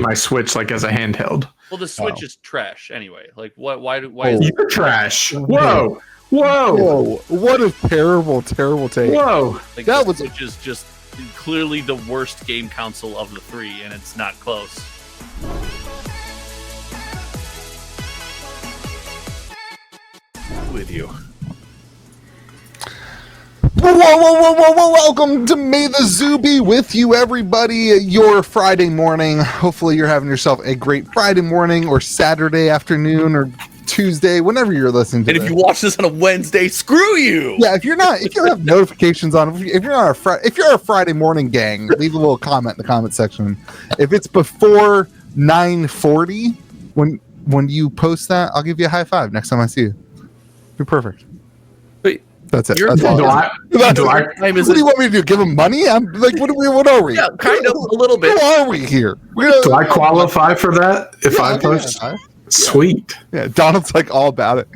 my Switch like as a handheld. Well, the Switch is trash anyway. Like, why is you're trash? Whoa. What a terrible take. Whoa. Like, that was Switch is just clearly the worst game console of the three, and it's not close. With you. Whoa, welcome to May the Zoo be with you, everybody. Your Friday morning. Hopefully you're having yourself a great Friday morning or Saturday afternoon or Tuesday, whenever you're listening to this. And if you watch this on a Wednesday, screw you. Yeah, if you have notifications on, if you're a Friday morning gang, leave a little comment in the comment section. If it's before 9:40, when you post that, I'll give you a high five next time I see you. You're perfect. Wait, that's it. That's all. What do you want me to do? Give them money? I'm like, what are we? Yeah, kind of a little bit. Who are we here? Do I qualify for that if I post? Yeah. Sweet. Yeah, Donald's like all about it.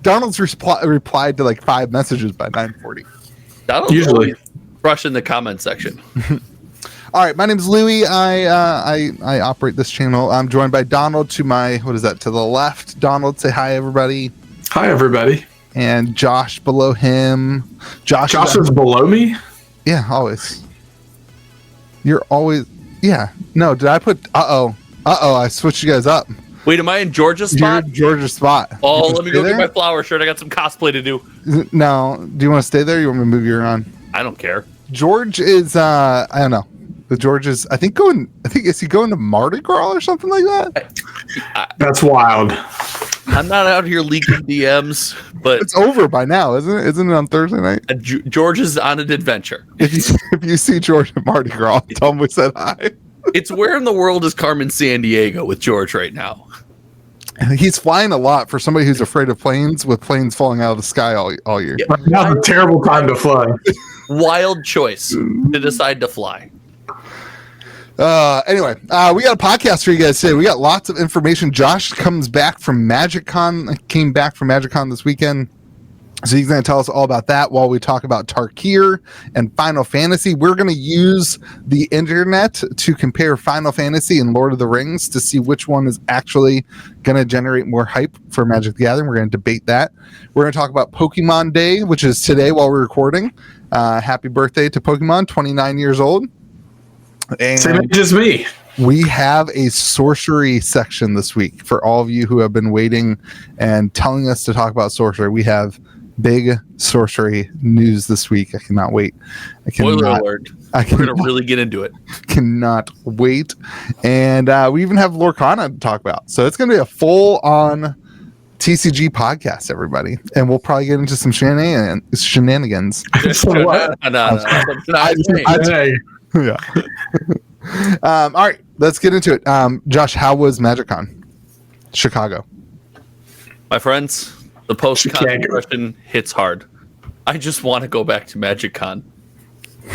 Donald's replied to like 5 messages by 9:40. Donald's usually crushing the comment section. All right, my name's Louie. I operate this channel. I'm joined by Donald to the left. Donald, say hi, everybody. Hi, everybody. And Josh below him. Josh is below me? Yeah, always. You're always... Yeah. No, did I put... Uh-oh, I switched you guys up. Wait, am I in Georgia's spot? You're Georgia's spot. Oh, let me go get my flower shirt. I got some cosplay to do. No. Do you want to stay there or you want me to move you around? I don't care. George is... I don't know. The George is... is he going to Mardi Gras or something like that? That's wild. I'm not out here leaking DMs, but it's over by now, isn't it? Isn't it on Thursday night? George is on an adventure. If you see George at Mardi Gras, tell him we said hi. It's where in the world is Carmen Sandiego with George right now? He's flying a lot for somebody who's afraid of planes, with planes falling out of the sky all year. Yeah, now's a terrible time to fly. Wild choice to decide to fly. Anyway, we got a podcast for you guys today. We got lots of information. Josh came back from Magicon this weekend. So he's going to tell us all about that while we talk about Tarkir and Final Fantasy. We're going to use the internet to compare Final Fantasy and Lord of the Rings to see which one is actually going to generate more hype for Magic the Gathering. We're going to debate that. We're going to talk about Pokemon Day, which is today while we're recording. Happy birthday to Pokemon, 29 years old. And same age as me. We have a sorcery section this week for all of you who have been waiting and telling us to talk about sorcery. We have big sorcery news this week. I cannot wait. Spoiler alert. We're going to really get into it. Cannot wait. And we even have Lorcana to talk about. So it's going to be a full-on TCG podcast, everybody. And we'll probably get into some shenanigans. Yeah. All right, let's get into it. Josh, how was Magicon? Chicago. My friends, the post-con question hits hard. I just want to go back to Magicon.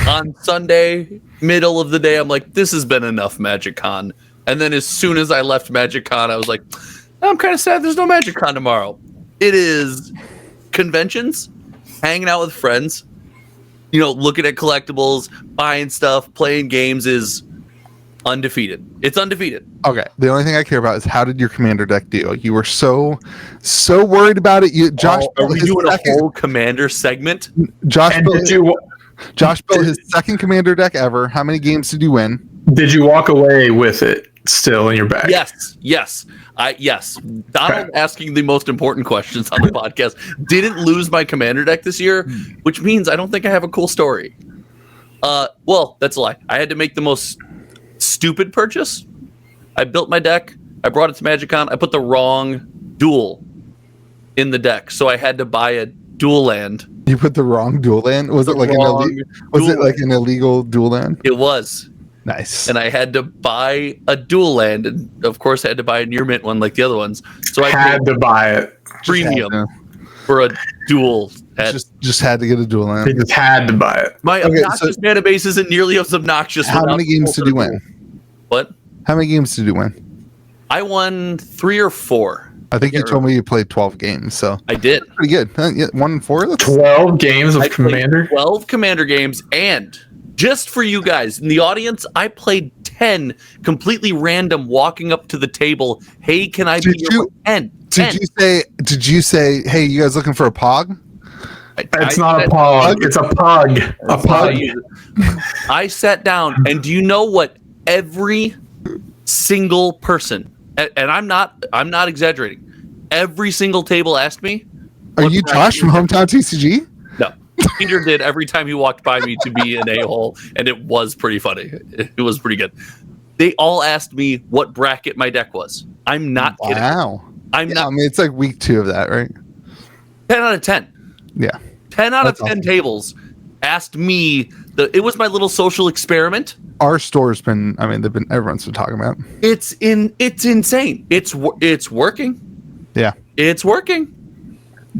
On Sunday, middle of the day, I'm like, this has been enough Magicon. And then as soon as I left Magicon, I was like, I'm kind of sad there's no Magicon tomorrow. It is conventions, hanging out with friends, looking at collectibles, buying stuff, playing games is undefeated. It's undefeated. Okay. The only thing I care about is how did your commander deck do? You were so worried about it. Josh, are we doing a whole commander segment? Josh built his second commander deck ever. How many games did you win? Did you walk away with it still in your bag? Yes. Yes. Donald asking the most important questions on the podcast. Didn't lose my commander deck this year, which means I don't think I have a cool story. Well, that's a lie. I had to make the most stupid purchase. I built my deck. I brought it to Magicon. I put the wrong duel in the deck, so I had to buy a dual land. You put the wrong dual land? Was it like an illegal dual land? It was. Nice. And I had to buy a dual land, and of course I had to buy a near mint one like the other ones. So I had to buy it. Premium for a dual. Just had to get a dual land. He just had to buy it. My obnoxious mana base isn't nearly as obnoxious. How many games did you win? What? How many games did you win? I won 3 or 4. I think you told me you played 12 games, so I did. Pretty good. 1 and 4. 12 games of Commander. 12 Commander games, and Just for you guys in the audience, I played 10 completely random walking up to the table. Hey, can I be your 10? Did you say, hey, you guys looking for a pog? It's not a pog. It's a pug. A pug. I sat down, and do you know what every single person, and I'm not exaggerating, every single table asked me? Are you Josh from Hometown TCG? No. Peter did every time he walked by me to be an a-hole, and it was pretty funny. It was pretty good. They all asked me what bracket my deck was. I'm not kidding. Wow. I'm not. I mean, it's like week 2 of that, right? 10 out of 10. Yeah. 10 out That's of 10 awesome. Tables asked me. It was my little social experiment. Our store's been. I mean, everyone's been talking about. It's insane. It's working. Yeah. It's working.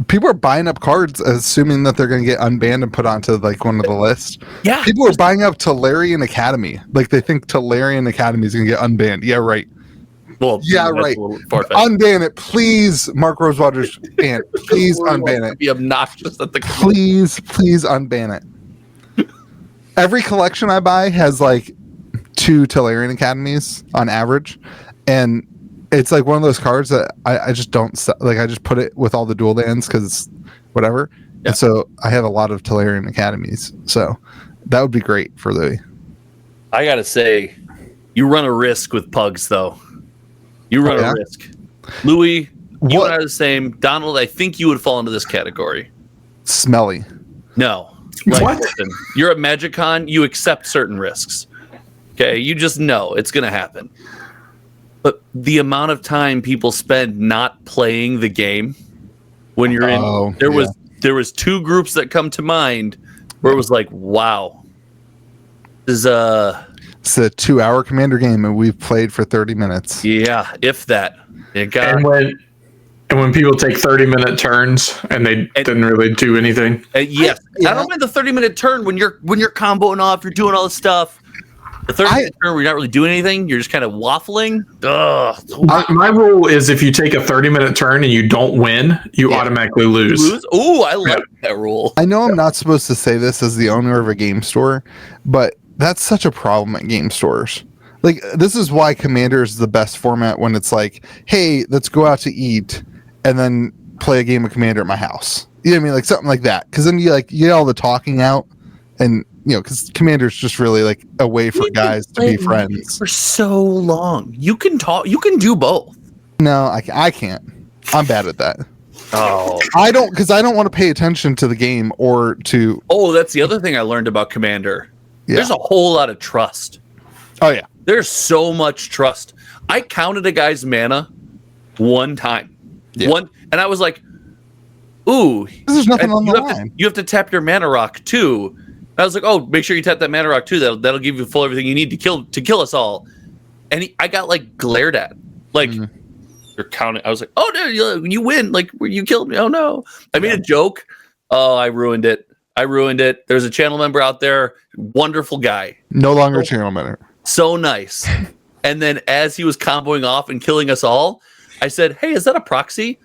People are buying up cards, assuming that they're going to get unbanned and put onto like one of the lists. Yeah. People are buying up Talarian Academy. Like they think Talarian Academy is going to get unbanned. Yeah, right. Well, yeah, right. Unban it, please. Mark Rosewater's ban. Please unban it. Be obnoxious at the. Please unban it. Every collection I buy has like 2 Talarian Academies on average, and it's like one of those cards that I just don't like. I just put it with all the dual lands because whatever. Yeah. And so I have a lot of Talarian Academies. So that would be great for Louis. I gotta say, you run a risk with pugs, though. You run a risk. Louis, you and I are the same. Donald, I think you would fall into this category. Smelly. No. Like, listen, you're at Magicon. You accept certain risks. Okay, you just know it's gonna happen. But the amount of time people spend not playing the game when you're in there was 2 groups that come to mind where it was like, wow. This is it's a 2-hour Commander game and we've played for 30 minutes. Yeah, if that. And when people take 30-minute turns and they didn't really do anything. Yes. I don't mind the 30-minute turn when you're comboing off, you're doing all this stuff. The 30-minute turn where you're not really doing anything, you're just kind of waffling. My rule is if you take a 30-minute turn and you don't win, you automatically lose. Ooh, I like that rule. I know I'm not supposed to say this as the owner of a game store, but that's such a problem at game stores. Like, this is why Commander is the best format when it's like, hey, let's go out to eat and then play a game of Commander at my house. You know what I mean? Like something like that. Because then you get all the talking out and, you know, because Commander's just really like a way for guys to be friends. For so long. You can talk. You can do both. No, I can't. I'm bad at that. Oh. I don't want to pay attention to the game or to... Oh, that's the other thing I learned about Commander. Yeah. There's a whole lot of trust. Oh, yeah. There's so much trust. I counted a guy's mana one time. Yeah. And I was like, ooh. There's nothing on the line. You have to tap your mana rock, too. And I was like, oh, make sure you tap that mana rock, too. That'll give you full everything you need to kill us all. And I got, like, glared at. Like, you're counting. I was like, oh, no, you win. Like, you killed me. Oh, no. I made a joke. Oh, I ruined it. There's a channel member out there. Wonderful guy. No longer channel member. So nice. And then as he was comboing off and killing us all, I said, hey, is that a proxy?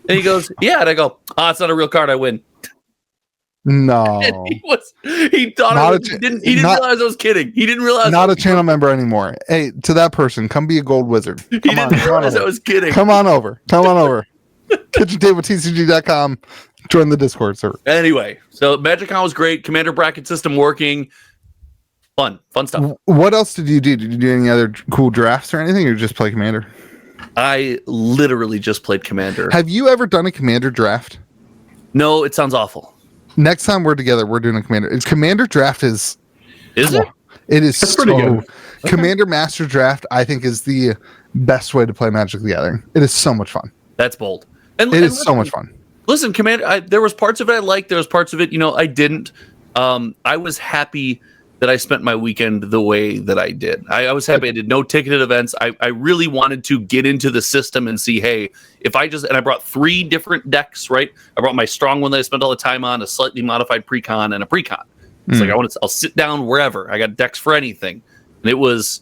And he goes, yeah. And I go, it's not a real card. I win. No. And he thought he didn't realize I was kidding. He didn't realize. Not a channel member anymore. Hey, to that person, come be a gold wizard. He didn't realize I was kidding. Come on over. KitchenTableTCG.com. Join the Discord server. Anyway, so Magicon was great. Commander bracket system working. Fun stuff. What else did you do? Did you do any other cool drafts or anything, or just play Commander? I literally just played Commander. Have you ever done a Commander draft? No, it sounds awful. Next time we're together, we're doing a Commander. Commander draft is it? It is That's pretty good. Okay. Commander Master Draft, I think, is the best way to play Magic the Gathering. It is so much fun. That's bold. It is so much fun. Listen, Commander, there was parts of it I liked. There was parts of it, I didn't. I was happy that I spent my weekend the way that I did. I was happy I did no ticketed events. I really wanted to get into the system and see, hey, if I brought 3 different decks, right? I brought my strong one that I spent all the time on, a slightly modified precon, and a precon. It's like I'll sit down wherever. I got decks for anything. And it was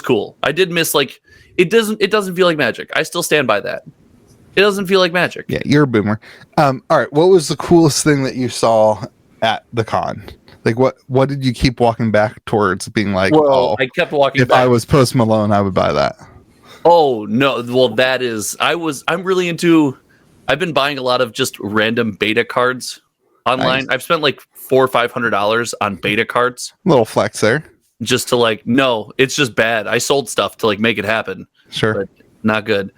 cool. I did miss it doesn't feel like Magic. I still stand by that. It doesn't feel like Magic. Yeah, you're a boomer. All right, what was the coolest thing that you saw at the con? Like what did you keep walking back towards being like, well, I kept walking if back. I was Post Malone, I would buy that. Oh no, well that is I'm really into I've been buying a lot of just random beta cards online. Nice. I've spent like $400 or $500 on beta cards Little flex there. just to like no, it's just bad. I sold stuff to like make it happen. Sure. But not good.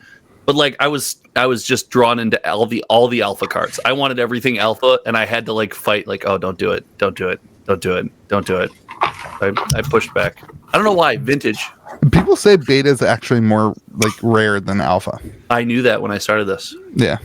But like I was just drawn into all the alpha cards. I wanted everything alpha and I had to like fight like, oh, don't do it. Don't do it. Don't do it. Don't do it. I pushed back. I don't know why. Vintage. People say beta is actually more like rare than alpha. I knew that when I started this. Yeah.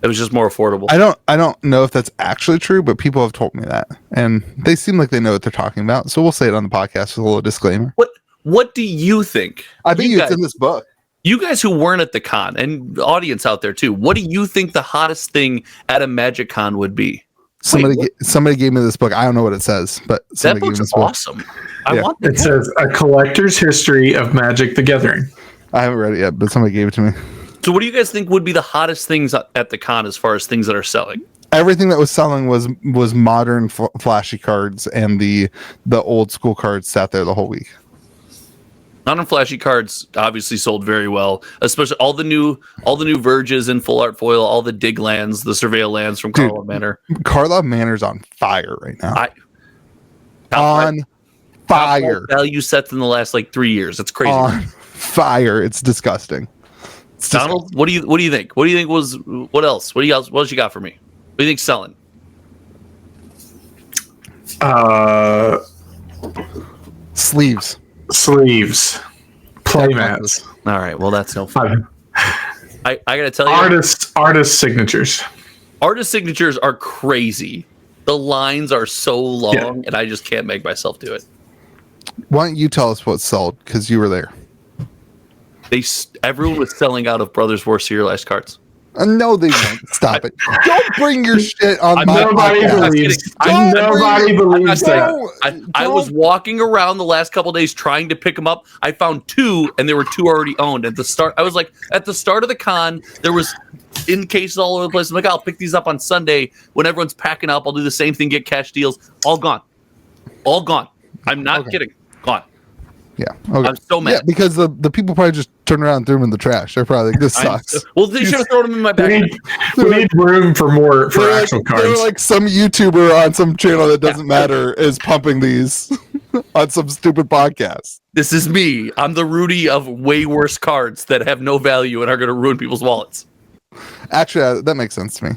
It was just more affordable. I don't know if that's actually true, but people have told me that. And they seem like they know what they're talking about. So we'll say it on the podcast with a little disclaimer. What do you think? I bet it's in this book. You guys who weren't at the con and the audience out there too, what do you think the hottest thing at a Magicon would be? Somebody gave me this book. I don't know what it says, but that book's awesome. I want that. It says A Collector's History of Magic the Gathering. I haven't read it yet, but somebody gave it to me. So what do you guys think would be the hottest things at the con as far as things that are selling? Everything that was selling was modern flashy cards, and the old school cards sat there the whole week. Non flashy cards obviously sold very well, especially all the new Verges in full art foil, all the dig lands, the surveil lands from Karlov Manor. Karlov Manor's on fire right now. Top fire. Value sets in the last like 3 years. It's crazy. On fire. It's disgusting. Donald, what do you think? What do you think was what else? What else you got for me? What do you think selling? Sleeves. Playmats. All right, well that's no fun. I gotta tell you, artist signatures. Artist signatures are crazy. The lines are so long, and I just can't make myself do it. Why don't you tell us what sold? Because you were there. Everyone was selling out of Brothers War Serialized cards. No, they won't. Stop it. Don't bring your shit on my Nobody podcast. believes. Nobody believes that. I was walking around the last couple of days trying to pick them up. I found 2, and there were 2 already owned. At the start, I was like, at the start of the con, there was in cases all over the place. I'm like, I'll pick these up on Sunday when everyone's packing up. I'll do the same thing, get cash deals. All gone. All gone. I'm not kidding. Gone. Yeah. Okay. I'm so mad. Yeah, because the people probably just turned around and threw them in the trash. They're probably like, this sucks. Well, they should have thrown them in my bag. We need room for actual cards. They're like some YouTuber on some channel that doesn't matter is pumping these on some stupid podcast. This is me. I'm the Rudy of way worse cards that have no value and are going to ruin people's wallets. Actually, that makes sense to me.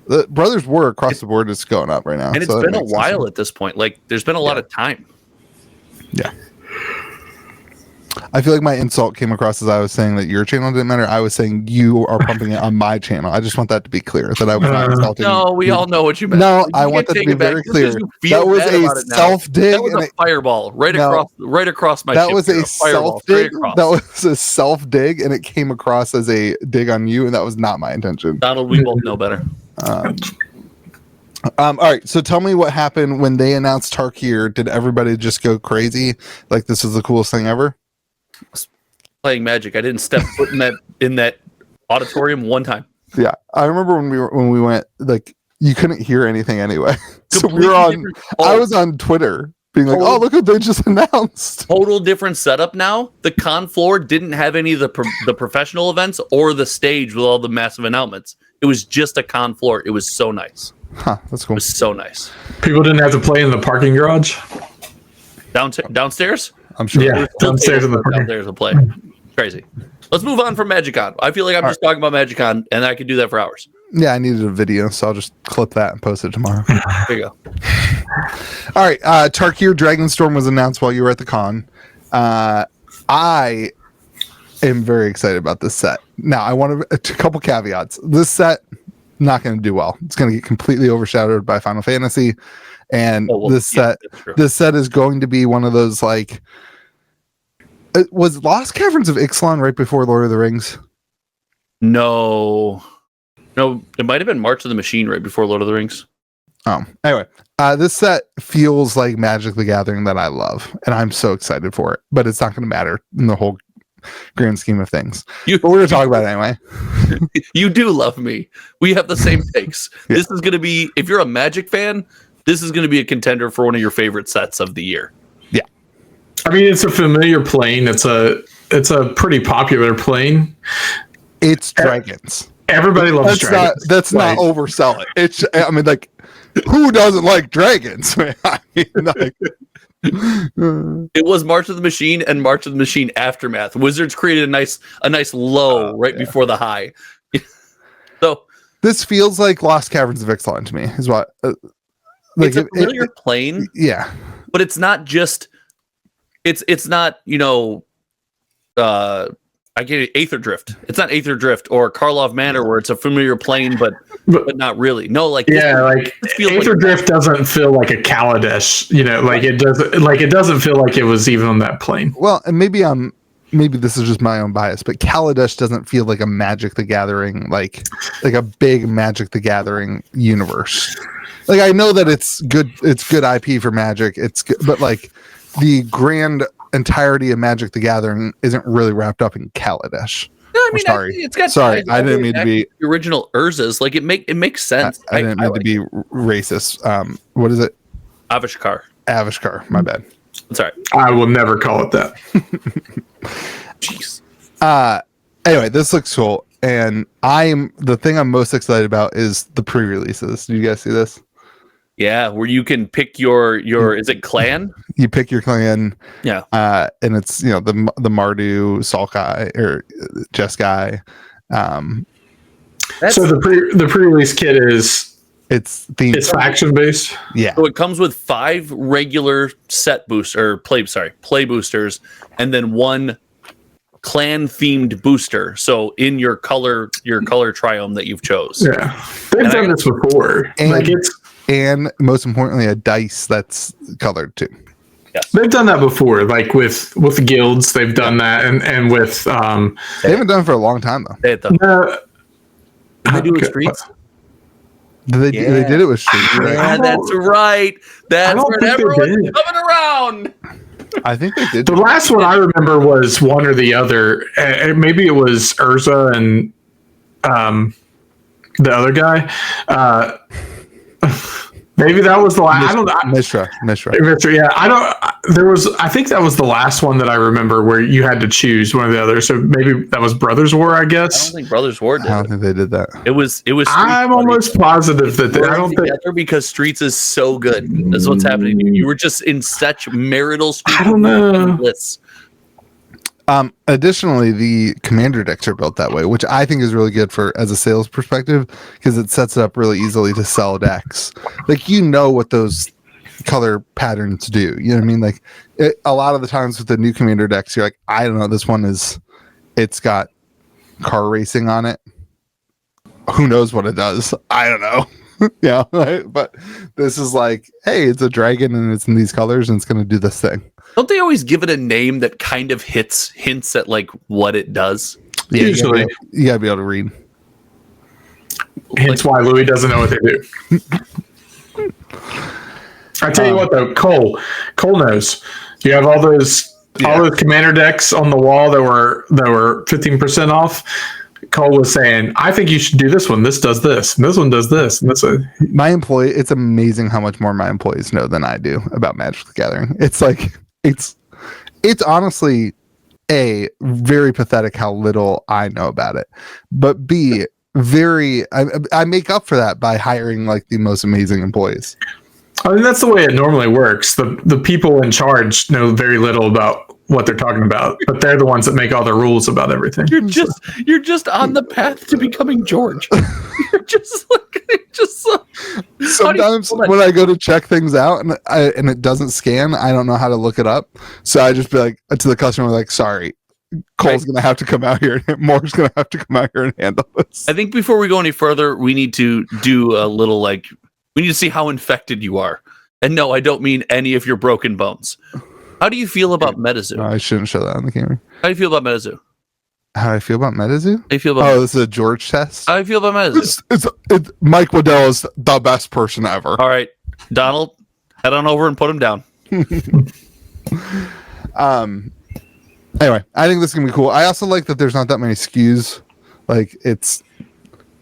The Brothers War across the board is going up right now. And it's been a while at this point. Like, there's been a lot of time. Yeah. I feel like my insult came across as I was saying that your channel didn't matter. I was saying you are pumping it on my channel. I just want that to be clear that I was not insulting. No, we all know what you meant. No, I want that to be very clear. That was a self-dig. That was a fireball right across my. That was a self-dig. That was a self-dig, and it came across as a dig on you, and that was not my intention. Donald, we both know better. All right, so tell me what happened when they announced Tarkir. Did everybody just go crazy? Like this is the coolest thing ever? Playing Magic, I didn't step foot in that auditorium one time. Yeah, I remember when we went. Like you couldn't hear anything anyway. So we were on. I was on Twitter being like, "Oh, look what they just announced." Total different setup now. The con floor didn't have any of the professional events or the stage with all the massive announcements. It was just a con floor. It was so nice. Huh, that's cool. It was so nice. People didn't have to play in the parking garage. Downstairs? I'm sure. Yeah, downstairs to play. Crazy. Let's move on from Magicon. I feel like I'm just talking about Magicon, and I could do that for hours. Yeah, I needed a video, so I'll just clip that and post it tomorrow. There you go. All right, Tarkir Dragonstorm was announced while you were at the con. I am very excited about this set. Now, I want a couple caveats. This set, not going to do well. It's going to get completely overshadowed by Final Fantasy. And this set is going to be one of those like. Was Lost Caverns of Ixalan right before Lord of the Rings? No, it might have been March of the Machine right before Lord of the Rings. Oh, anyway, this set feels like Magic the Gathering that I love, and I'm so excited for it. But it's not going to matter in the whole grand scheme of things. But we're going to talk about it anyway. You do love me. We have the same takes. Yeah. This is going to be, if you're a Magic fan, this is going to be a contender for one of your favorite sets of the year. Yeah. I mean, it's a familiar plane. It's a pretty popular plane. It's dragons. Everybody loves dragons. That's not overselling. It's, I mean, like, who doesn't like dragons? I mean, like, it was March of the Machine and March of the Machine Aftermath. Wizards created a nice low before the high. So this feels like Lost Caverns of Ixalan to me. Is what like it's a familiar plane. Yeah, but it's not just. It's not I get it, Aether Drift. It's not Aether Drift or Karlov Manor where it's a familiar plane, but not really. No, like Aether Drift doesn't feel like a Kaladesh. It doesn't feel like it was even on that plane. Well, and maybe this is just my own bias, but Kaladesh doesn't feel like a Magic the Gathering, like a big Magic the Gathering universe. Like I know that it's good IP for Magic. It's good, but like the grand entirety of Magic the Gathering isn't really wrapped up in Kaladesh. No, I mean, it's got. Sorry, I didn't mean to be the original Urzas. Like it makes sense. I didn't mean to be racist. What is it? Avishkar. My bad. Sorry. I will never call it that. Jeez. Anyway, this looks cool, and the thing I'm most excited about is the pre-releases. Do you guys see this? Yeah, where you can pick your is it clan? You pick your clan. Yeah. And it's the Mardu, Sulkai, or Jeskai. So the pre-release kit is it's faction based. Yeah. So it comes with 5 regular set play boosters, and then 1 clan themed booster. So in your color triome that you've chose. Yeah, they've done this before. And most importantly, a dice that's colored too. Yes. They've done that before, like with guilds. They've done that, and with they haven't done it for a long time though. They do it with Streets. They did it with Streets. Yeah, that's right. That's where everyone's coming around. I think they did. The last one I remember was one or the other. Maybe it was Urza and the other guy. Maybe that was the last. Mishra. Yeah, I think that was the last one that I remember where you had to choose one or the other. So maybe that was Brothers War, I guess. I don't think Brothers War did. I don't think they did that. It was. I'm almost positive that I don't think because Streets is so good. That's what's happening. You were just in such marital. I don't know. Bliss. Additionally, the commander decks are built that way, which I think is really good as a sales perspective because it sets it up really easily to sell decks. Like what those color patterns do. You know what I mean? Like a lot of the times with the new commander decks, you're like, I don't know, this one it's got car racing on it. Who knows what it does? I don't know. Yeah, right? But this is like, hey, it's a dragon and it's in these colors and it's going to do this thing. Don't they always give it a name that kind of hints at like what it does? Yeah, usually you gotta be able to read. Hence why Louis doesn't know what they do. I tell you what, though, Cole knows. You have all those commander decks on the wall that were 15% off. Cole was saying, I think you should do this one. This does this, and this one does this, and this one. It's amazing how much more my employees know than I do about Magic the Gathering. It's like it's honestly very pathetic how little I know about it, but B, I make up for that by hiring like the most amazing employees. I mean, that's the way it normally works. The people in charge know very little about what they're talking about, but they're the ones that make all the rules about everything. You're just on the path to becoming George. You're just sometimes when I go to check things out and it doesn't scan, I don't know how to look it up. So I just be like to the customer, like, sorry, Cole's gonna have to come out here. Moore's gonna have to come out here and handle this. I think before we go any further, we need to do a little we need to see how infected you are. And no, I don't mean any of your broken bones. How do you feel about MetaZoo? No, I shouldn't show that on the camera. How do you feel about MetaZoo? How do I feel about MetaZoo? How do you feel about this is a George test? How do you feel about MetaZoo? Mike Waddell is the best person ever. All right, Donald, head on over and put him down. Anyway, I think this is gonna be cool. I also like that there's not that many SKUs. Like it's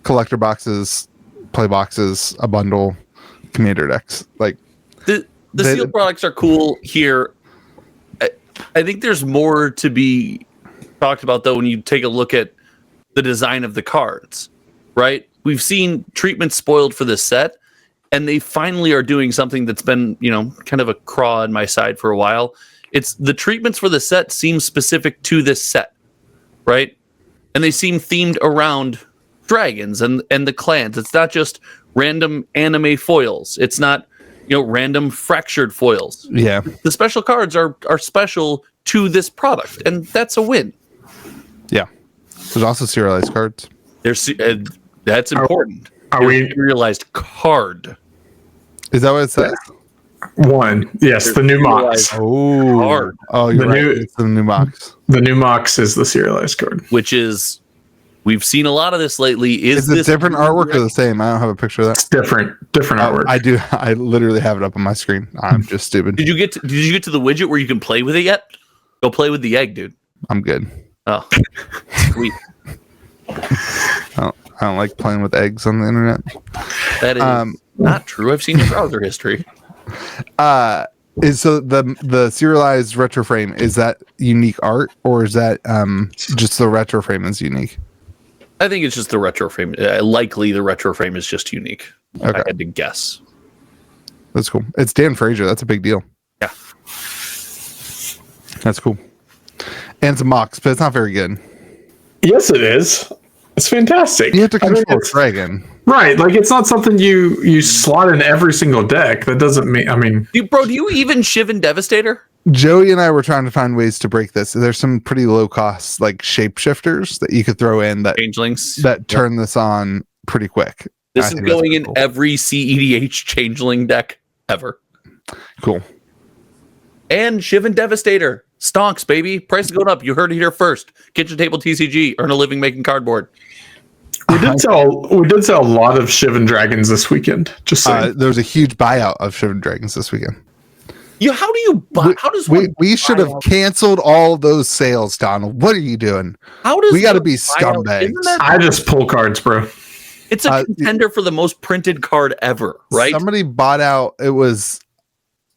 collector boxes, play boxes, a bundle, commander decks. Like The sealed products are cool here. I think there's more to be talked about, though, when you take a look at the design of the cards, right? We've seen treatment spoiled for this set, and they finally are doing something that's been, kind of a craw on my side for a while. It's the treatments for the set seem specific to this set, right? And they seem themed around dragons and the clans. It's not just random anime foils. It's not, random fractured foils. Yeah. The special cards are special to this product, and that's a win. Yeah. There's also serialized cards. That's important. Are we serialized card? Is that what it says? One. Yes, the new Mox. Oh, card. Oh, you're right. It's the new Mox. The new Mox is the serialized card. Which is, we've seen a lot of this lately. Is it this different artwork or the same? I don't have a picture of that. It's different artwork. I do. I literally have it up on my screen. I'm just stupid. Did you get to the widget where you can play with it yet? Go play with the egg, dude. I'm good. Oh, sweet. I don't like playing with eggs on the internet. That is not true. I've seen your browser history. Is so the serialized retro frame, is that unique art, or is that just the retro frame is unique? I think it's just the retro frame. Likely the retro frame is just unique. Okay. I had to guess. That's cool. It's Dan Frazier. That's a big deal. Yeah. That's cool. And it's a Mox, but it's not very good. Yes, it is. It's fantastic. You have to control a dragon. Right. Like, it's not something you slot in every single deck. That doesn't mean, Do you even Shiv and Devastator? Joey and I were trying to find ways to break this. There's some pretty low cost, like, shapeshifters that you could throw in that Changelings. that turn this on pretty quick. This is going in every CEDH Changeling deck ever. Cool. And Shiv and Devastator. Stonks, baby. Price is going up. You heard it here first. Kitchen Table TCG. Earn a living making cardboard. we did sell a lot of Shivan Dragons this weekend. Just saying. There was a huge buyout of Shivan Dragons this weekend. How do you buy? How does we should have canceled all those sales, Donald? What are you doing? How does we got to be scumbags? I just pull cards, bro. It's a contender for the most printed card ever, right? Somebody bought out. It was.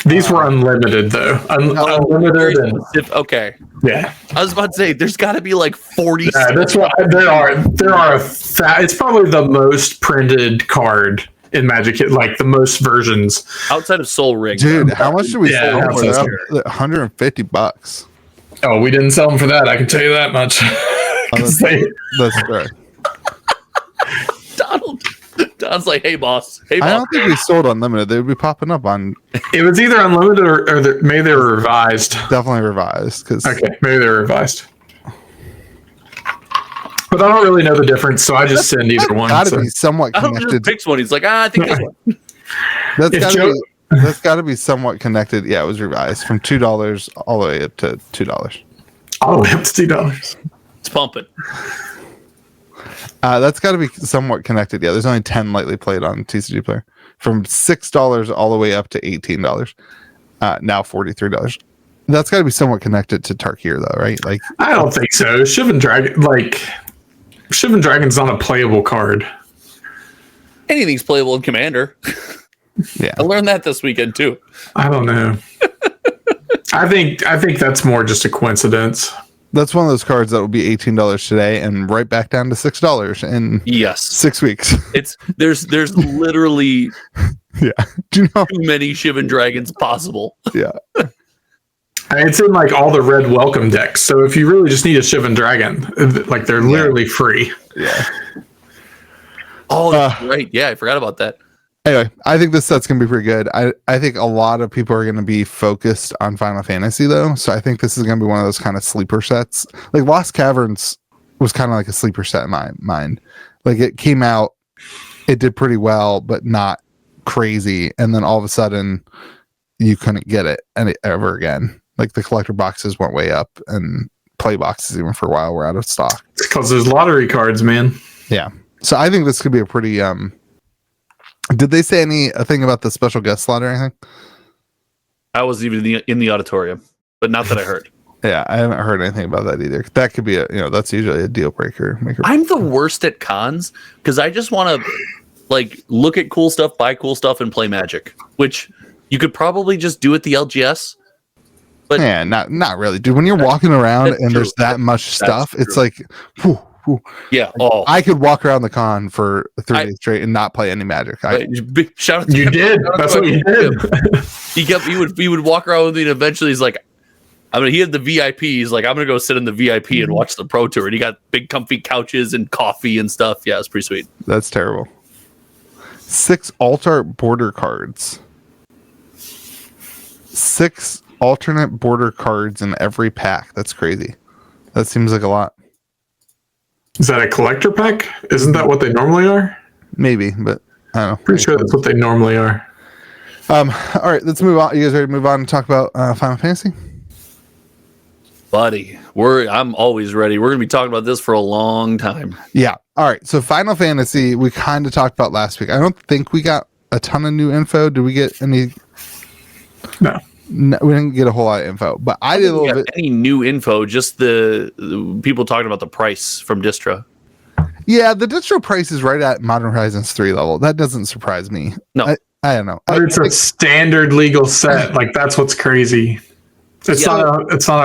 These were unlimited, though. Unlimited. And, okay. Yeah. I was about to say, there's got to be like 40. Yeah, that's what there are. It's probably the most printed card in Magic, like the most versions outside of Soul Ring. Dude, how much did we sell for that? $150. Oh, we didn't sell them for that. I can tell you that much. That's right. Donald's like, hey boss. Hey boss. I don't think we sold unlimited. They would be popping up on. It was either unlimited or maybe they were revised. Definitely revised. Okay, maybe they were revised. But I don't really know the difference, so I just send either one. Got to be somewhat connected. Just picks one. He's like, I think this one. That's got to be somewhat connected. Yeah, it was revised from $2 all the way up to $2. All the way up to $2. It's pumping. That's got to be somewhat connected. Yeah, there's only 10 lightly played on TCG Player. From $6 all the way up to $18. Now $43. That's got to be somewhat connected to Tarkir, though, right? Like, I don't think so. Shivan Dragon's not a playable card. Anything's playable in Commander. Yeah, I learned that this weekend too. I don't know. I think that's more just a coincidence. That's one of those cards that will be $18 today and right back down to $6 in 6 weeks. There's literally Do you know too many Shivan Dragons possible. Yeah. It's in like all the red welcome decks. So if you really just need a Shivan Dragon, like they're literally free. Yeah. Oh, that's right. Yeah, I forgot about that. Anyway, I think this set's gonna be pretty good. I think a lot of people are gonna be focused on Final Fantasy though, so I think this is gonna be one of those kind of sleeper sets. Like Lost Caverns was kind of like a sleeper set in my mind. Like it came out, it did pretty well, but not crazy, and then all of a sudden you couldn't get it ever again. Like the collector boxes went way up, and play boxes even for a while were out of stock. It's because there's lottery cards, man. Yeah. So I think this could be a pretty did they say anything about the special guest slot or anything? I wasn't even in the auditorium, but not that I heard. Yeah, I haven't heard anything about that either. That could be that's usually a deal breaker. I'm the worst at cons because I just want to like look at cool stuff, buy cool stuff, and play Magic, which You could probably just do it the LGS. But yeah, not really, dude. When you're walking around and there's that much stuff, it's like, whew, whew. Yeah. Oh, I could walk around the con for 3 days straight and not play any Magic. Shout out to you did. That's what you did. He would walk around with me, and eventually he's like, I mean, he had the VIP. He's like, I'm gonna go sit in the VIP and watch the Pro Tour. And he got big, comfy couches and coffee and stuff. Yeah, it's pretty sweet. That's terrible. 6 altar border cards. 6 alternate border cards in every pack. That's crazy. That seems like a lot. Is that a collector pack? Isn't that what they normally are? Maybe, but I don't know. Pretty sure that's what they normally are. All right, let's move on. You guys ready to move on and talk about Final Fantasy? Buddy, I'm always ready. We're gonna be talking about this for a long time. Yeah. All right. So Final Fantasy, we kind of talked about last week. I don't think we got a ton of new info. Did we get any? No, we didn't get a whole lot of info. But I did a little bit. Any new info? Just the people talking about the price from Distra. Yeah, the distro price is right at Modern Horizons 3 level. That doesn't surprise me. No, I don't know. But it's a standard legal set. Like that's what's crazy. It's not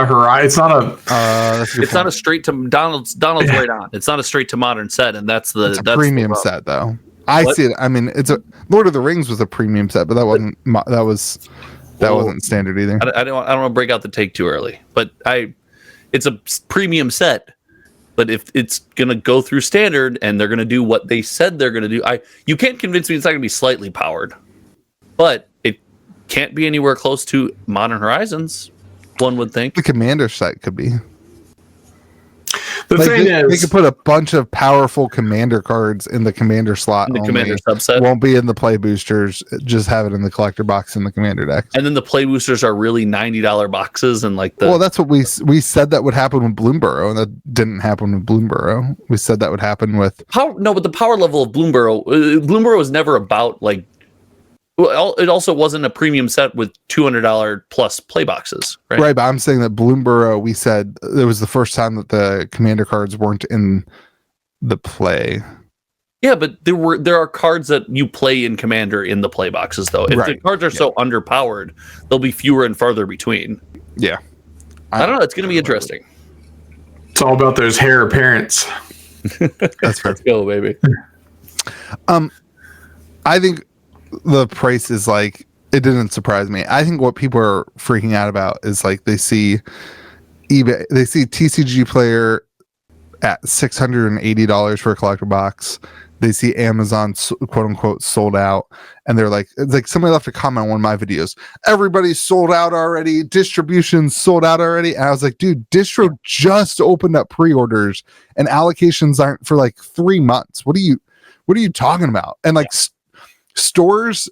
a Horizon. It's not a. It's not a straight to Donald's right on. It's not a straight to modern set, and that's a premium set though. I see it. I mean, it's a Lord of the Rings was a premium set, but that wasn't. Wasn't standard either. I don't want to break out the take too early, but it's a premium set. But if it's gonna go through standard and they're gonna do what they said they're gonna do, you can't convince me it's not gonna be slightly powered, but it can't be anywhere close to Modern Horizons. One would think the Commander set could be. The thing is, they could put a bunch of powerful Commander cards in the Commander slot. The Commander subset won't be in the play boosters. Just have it in the collector box in the Commander deck. And then the play boosters are really $90 boxes, and well, that's what we said that would happen with Bloomborough, and that didn't happen with Bloomborough. We said that would happen with but the power level of Bloomborough was never about like. Well, it also wasn't a premium set with $200 plus play boxes, right? Right, but I'm saying that Bloomborough, we said it was the first time that the Commander cards weren't in the play. Yeah, but there are cards that you play in Commander in the play boxes, though. If the cards are so underpowered, they'll be fewer and farther between. Yeah, I don't know. It's going to be interesting. It's all about those hair appearance. That's fair. Let's go, baby. I think the price is like, it didn't surprise me. I think what people are freaking out about is like they see eBay, they see TCG Player at $680 for a collector box. They see Amazon quote unquote sold out, and they're like, it's like somebody left a comment on one of my videos. Everybody's sold out already. Distribution's sold out already. And I was like, dude, Distro just opened up pre-orders and allocations aren't for like 3 months. What are you talking about? And like stores,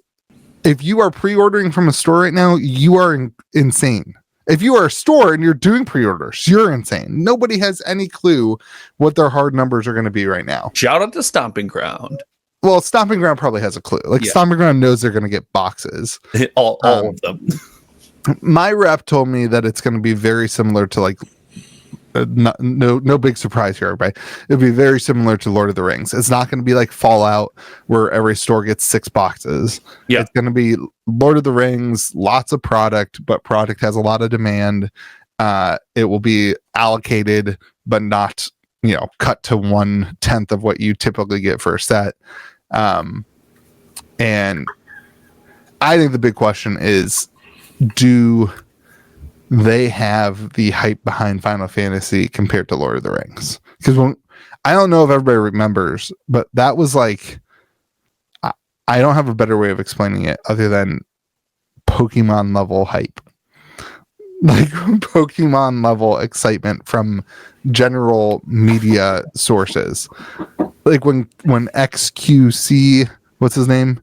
if you are pre-ordering from a store right now, you are insane. If you are a store and you're doing pre-orders, you're insane. Nobody has any clue what their hard numbers are going to be right now. Shout out to Stomping Ground. Well, Stomping Ground probably has a clue. Like Stomping Ground knows they're going to get boxes. all of them. My rep told me that it's going to be very similar to like no big surprise here, everybody. It'll be very similar to Lord of the Rings. It's not going to be like Fallout where every store gets 6 boxes. Yeah, it's going to be Lord of the Rings, lots of product, but product has a lot of demand. It will be allocated, but not, cut to 1/10 of what you typically get for a set. And I think the big question is, do they have the hype behind Final Fantasy compared to Lord of the Rings? Because I don't know if everybody remembers, but that was like, I don't have a better way of explaining it other than Pokemon level hype. Like Pokemon level excitement from general media sources. Like when XQC, what's his name?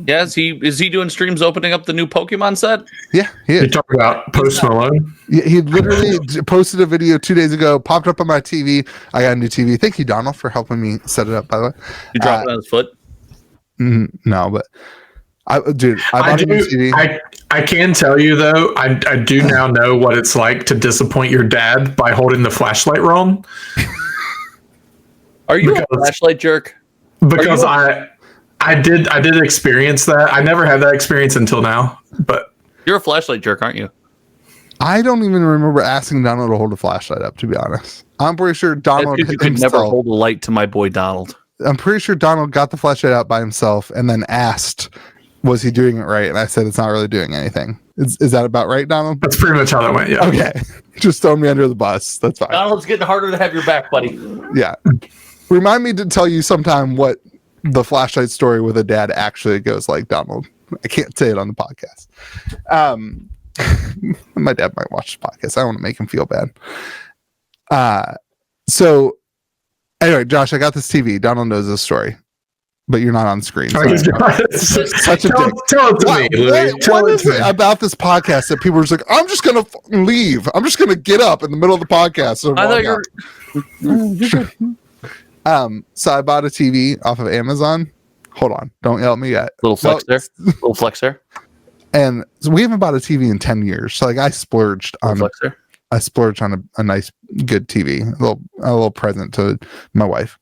Yeah, is he doing streams opening up the new Pokemon set? Yeah, he is. You talk about Post Malone? Yeah, he literally posted a video 2 days ago, popped up on my TV. I got a new TV. Thank you, Donald, for helping me set it up, by the way. You dropped it on his foot? No, but I bought a new TV. I can tell you, though, I do now know what it's like to disappoint your dad by holding the flashlight wrong. Are you a flashlight jerk? Because I I did experience that. I never had that experience until now, but You're a flashlight jerk, aren't you? I don't even remember asking Donald to hold a flashlight up, to be honest. I'm pretty sure Donald You could never hold a light to my boy Donald. I'm pretty sure Donald got the flashlight out by himself and then asked, was he doing it right? And I said, it's not really doing anything. Is that about right, Donald? that's pretty much how that went. Yeah. Okay. Just throw me under the bus. That's fine. Donald's getting harder to have your back, buddy. Yeah. Remind me to tell you sometime what the flashlight story with a dad actually goes like, Donald. I can't say it on the podcast. My dad might watch the podcast. I don't want to make him feel bad. So anyway, Josh, I got this TV. Donald knows this story, but you're not on screen. So such a dick. Tell it to me, Louis. What is it about this podcast that people are just like, I'm just going to leave. I'm just going to get up in the middle of the podcast. I thought So I bought a TV off of Amazon. Hold on. Don't yell at me yet. Little flex there. Little flex there. And so we haven't bought a TV in 10 years. So like I splurged on a nice, good TV, a little present to my wife.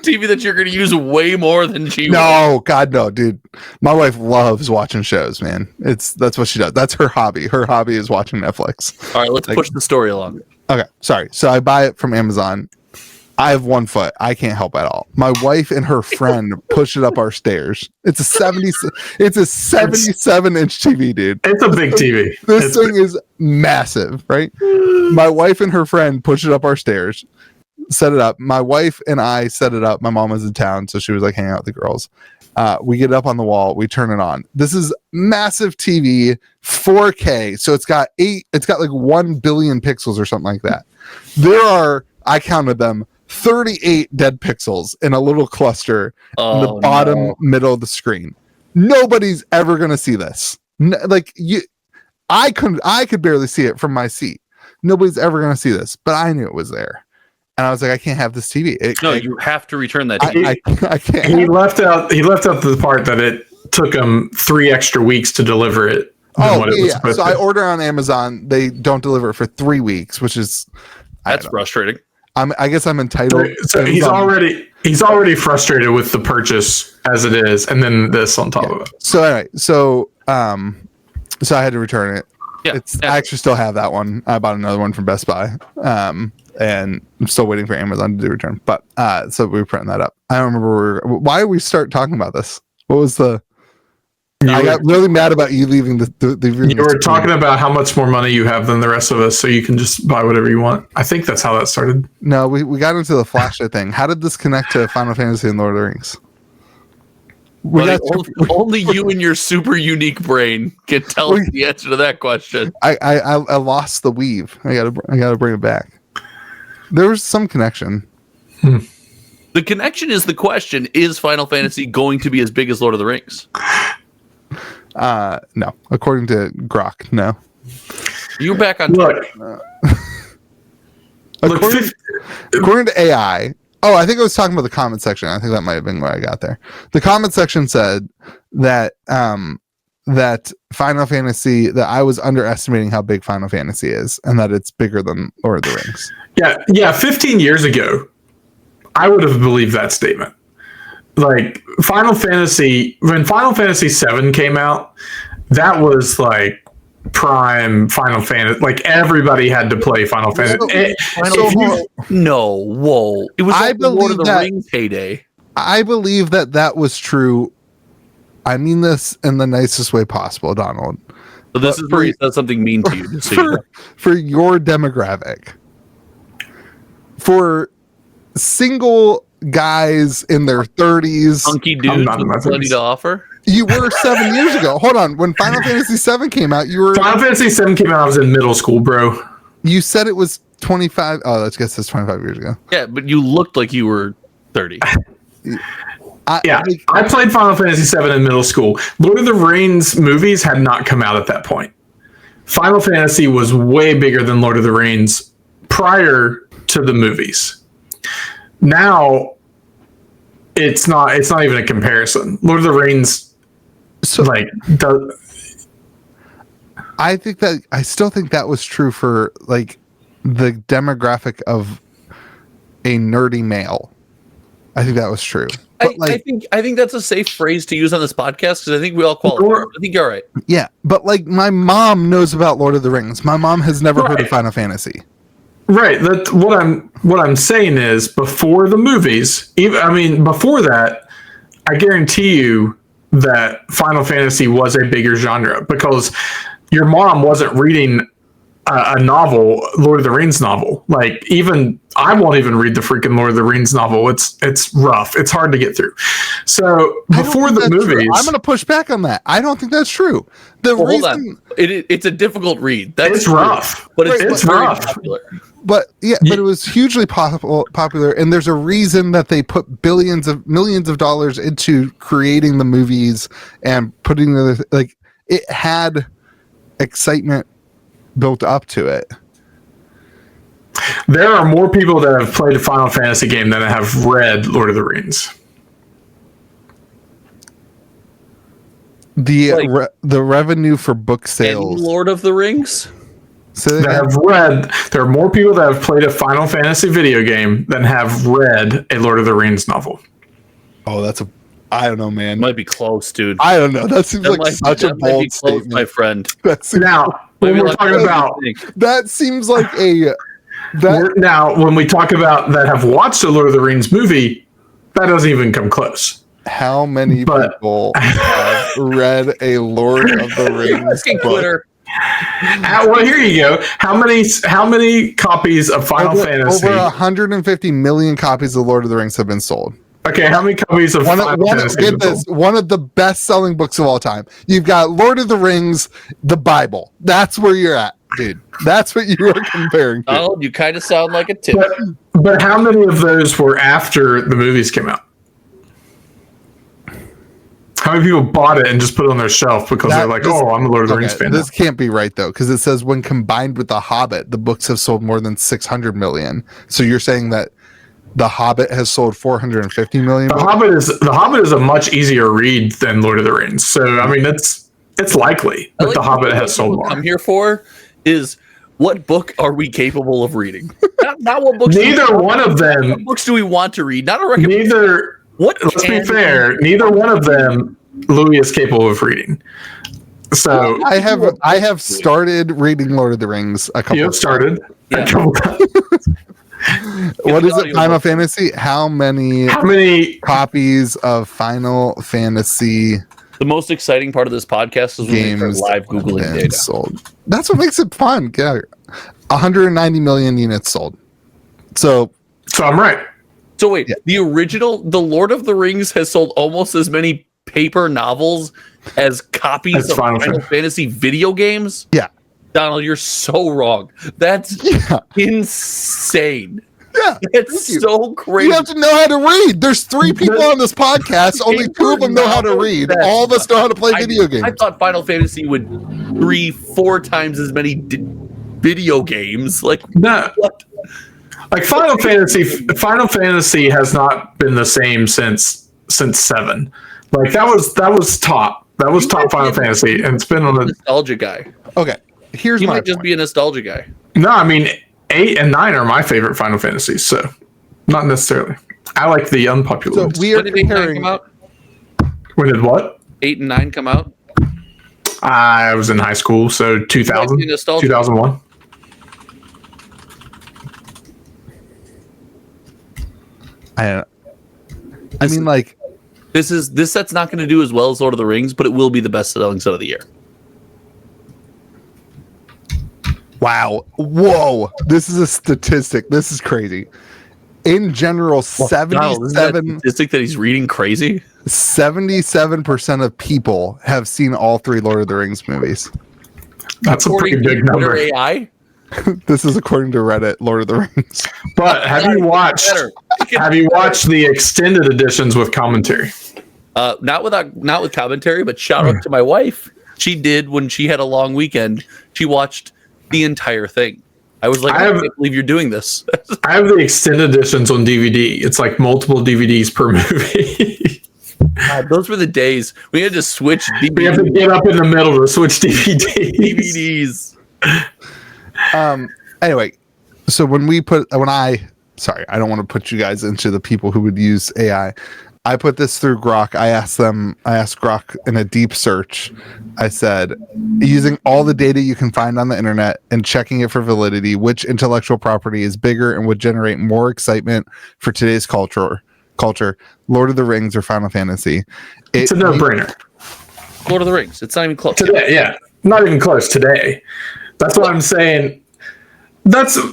TV that you're going to use way more than she will. No, God, no, dude. My wife loves watching shows, man. That's what she does. That's her hobby. Her hobby is watching Netflix. All right, let's push the story along. Okay, sorry. So I buy it from Amazon. I have 1 foot. I can't help at all. My wife and her friend push it up our stairs. It's a 77-inch TV, dude. It's a big TV. This thing is massive, right? My wife and her friend push it up our stairs, set it up. My wife and I set it up. My mom was in town, so she was like hanging out with the girls. We get it up on the wall. We turn it on. This is massive TV, 4K. So it's got like 1 billion pixels or something like that. There are, I counted them, 38 dead pixels in a little cluster in the bottom middle of the screen. Nobody's ever going to see this. I could barely see it from my seat. Nobody's ever going to see this, but I knew it was there. And I was like, I can't have this TV. You have to return that TV. I can't. He left out the part that it took him 3 extra weeks to deliver it. So I order on Amazon. They don't deliver it for 3 weeks, which is that's frustrating. I guess I'm entitled. So he's already frustrated with the purchase as it is, and then this on top of it. So anyway, so I had to return it. Yeah, I actually still have that one. I bought another one from Best Buy. And I'm still waiting for Amazon to do return. But so we were printing that up. I don't remember why did we start talking about this? What was I got really mad about you leaving the you were talking about how much more money you have than the rest of us, so you can just buy whatever you want. I think that's how that started. No, we got into the flashlight thing. How did this connect to Final Fantasy and Lord of the Rings? Only you and your super unique brain can tell us the answer to that question. I lost the weave. I gotta bring it back. There was some connection. The connection is the question: is Final Fantasy going to be as big as Lord of the Rings? No. According to Grok, no. You're back on Twitter. According to AI. Oh, I think I was talking about the comment section. I think that might have been where I got there. The comment section said that that Final Fantasy, that I was underestimating how big Final Fantasy is, and that it's bigger than Lord of the Rings. Yeah. 15 years ago, I would have believed that statement. Like when Final Fantasy VII came out, that was like prime Final Fantasy. Like everybody had to play Final Fantasy. Whoa! It was like Lord of the Rings heyday. I believe that was true. I mean this in the nicest way possible, Donald. So this is where he says something mean to you. For your demographic, for single guys in their 30s, hunky dudes with plenty to offer. You were 7 years ago. Hold on, when Final Fantasy VII came out, Final Fantasy VII came out. I was in middle school, bro. You said it was 25. Oh, let's guess it's 25 years ago. Yeah, but you looked like you were 30. I played Final Fantasy VII in middle school. Lord of the Rings movies had not come out at that point. Final Fantasy was way bigger than Lord of the Rings prior to the movies. Now, it's not even a comparison. Lord of the Rings, I still think that was true for like the demographic of a nerdy male. I think that was true. I think that's a safe phrase to use on this podcast because I think we all qualify. I think you're right. Yeah, but like my mom knows about Lord of the Rings. My mom has never heard of Final Fantasy. Right. That's what I'm saying is before the movies, before that, I guarantee you that Final Fantasy was a bigger genre because your mom wasn't reading a novel, Lord of the Rings novel. Like even I won't even read the freaking Lord of the Rings novel. It's rough. It's hard to get through. So before the movies, I'm going to push back on that. I don't think that's true. Hold on. It's a difficult read. It's rough, but it's rough. Popular. But but it was hugely popular, and there's a reason that they put millions of dollars into creating the movies and putting it had excitement built up to it. There are more people that have played a Final Fantasy game than have read Lord of the Rings. The revenue for book sales, Lord of the Rings. There are more people that have played a Final Fantasy video game than have read a Lord of the Rings novel. Oh, I don't know, man. Might be close, dude. I don't know. That seems such a bold statement, my friend. Now, when we're talking about that seems like now, when we talk about that have watched the Lord of the Rings movie, that doesn't even come close. How many people have read a Lord of the Rings book? Well, here you go. How many copies of Final Fantasy? Over 150 million copies of Lord of the Rings have been sold. Okay, how many copies of Final Fantasy? Get this, one of the best-selling books of all time. You've got Lord of the Rings, the Bible. That's where you're at, dude. That's what you are comparing to. Oh, you kind of sound like a tip. But how many of those were after the movies came out? How many people bought it and just put it on their shelf because they're like, I'm a Lord of the Rings fan. This can't be right, though, because it says when combined with The Hobbit, the books have sold more than 600 million. So you're saying that The Hobbit has sold 450 million? The Hobbit is a much easier read than Lord of the Rings. So, I mean, it's likely that The Hobbit has sold more. What I'm here for is what book are we capable of reading? Not what books. Neither one of them. What books do we want to read? Not a recommendation. Let's be fair. Neither one of them Louis is capable of reading. So I have started reading Lord of the Rings a couple. You have started. Yeah. What is it? Final Fantasy? How many copies of Final Fantasy? The most exciting part of this podcast is when we start live Googling data. Sold. That's what makes it fun. Yeah. 190 million units sold. So I'm right. So wait, the Lord of the Rings has sold almost as many paper novels as copies of Final Fantasy video games? Yeah. Donald, you're so wrong. That's insane. Yeah. It's so crazy. You have to know how to read. There's 3 people on this podcast. Only 2 of them know how to read. All of us know how to play video games. I thought Final Fantasy would 3-4 times as many video games. Like, no. What? Like Final Fantasy has not been the same since 7. Like that was top. That was top Final Fantasy, and it's been on the nostalgia guy. Okay, here's you might just be a nostalgia guy. No, I mean 8 and 9 are my favorite Final Fantasies, so not necessarily. I like the unpopular ones. We are when did 8 and 9 come out? When did what? 8 and 9 come out? I was in high school, so 2000, 2001. I mean, like, this set's not going to do as well as Lord of the Rings, but it will be the best selling set of the year. Wow. Whoa. This is a statistic. This is crazy. In general, 77 statistic that he's reading crazy. 77% of people have seen all 3 Lord of the Rings movies. That's a pretty big number. AI? This is according to Reddit, Lord of the Rings. But have you watched the extended editions with commentary? Not with commentary, but shout out to my wife. She did when she had a long weekend. She watched the entire thing. I was like, I can't believe you're doing this. I have the extended editions on DVD. It's like multiple DVDs per movie. God, those were the days we had to switch DVDs. We have to get up in the middle to switch DVDs. Anyway, so when I sorry, I don't want to put you guys into the people who would use AI. I put this through Grok. I asked Grok in a deep search. I said, using all the data you can find on the internet and checking it for validity, which intellectual property is bigger and would generate more excitement for today's culture, Lord of the Rings or Final Fantasy? It's a no-brainer. Lord of the Rings. It's not even close. Today, yeah. Not even close today. That's what I'm saying. Listen,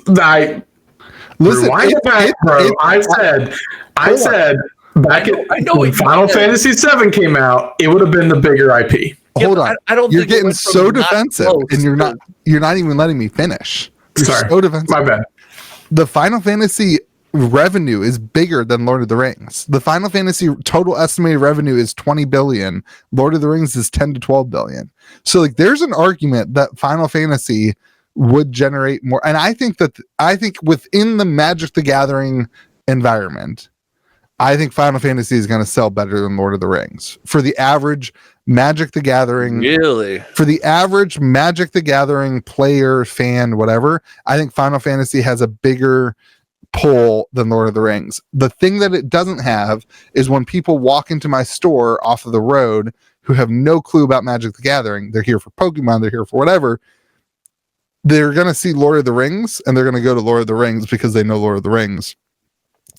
rewind it back, bro. I said back when Final Fantasy VII came out, it would have been the bigger IP. Hold on. I don't. You're getting so defensive, and you're not even letting me finish. You're so defensive. My bad. The Final Fantasy revenue is bigger than Lord of the Rings. The Final Fantasy total estimated revenue is 20 billion. Lord of the Rings is 10 to 12 billion. So like there's an argument that Final Fantasy would generate more. And I think within the Magic the Gathering environment, I think Final Fantasy is going to sell better than Lord of the Rings. For the average Magic the Gathering, really? For the average Magic the Gathering player, fan, whatever, I think Final Fantasy has a bigger pull than Lord of the Rings. The thing that it doesn't have is when people walk into my store off of the road who have no clue about Magic the Gathering, they're here for Pokemon, they're here for whatever, they're going to see Lord of the Rings and they're going to go to Lord of the Rings because they know Lord of the Rings.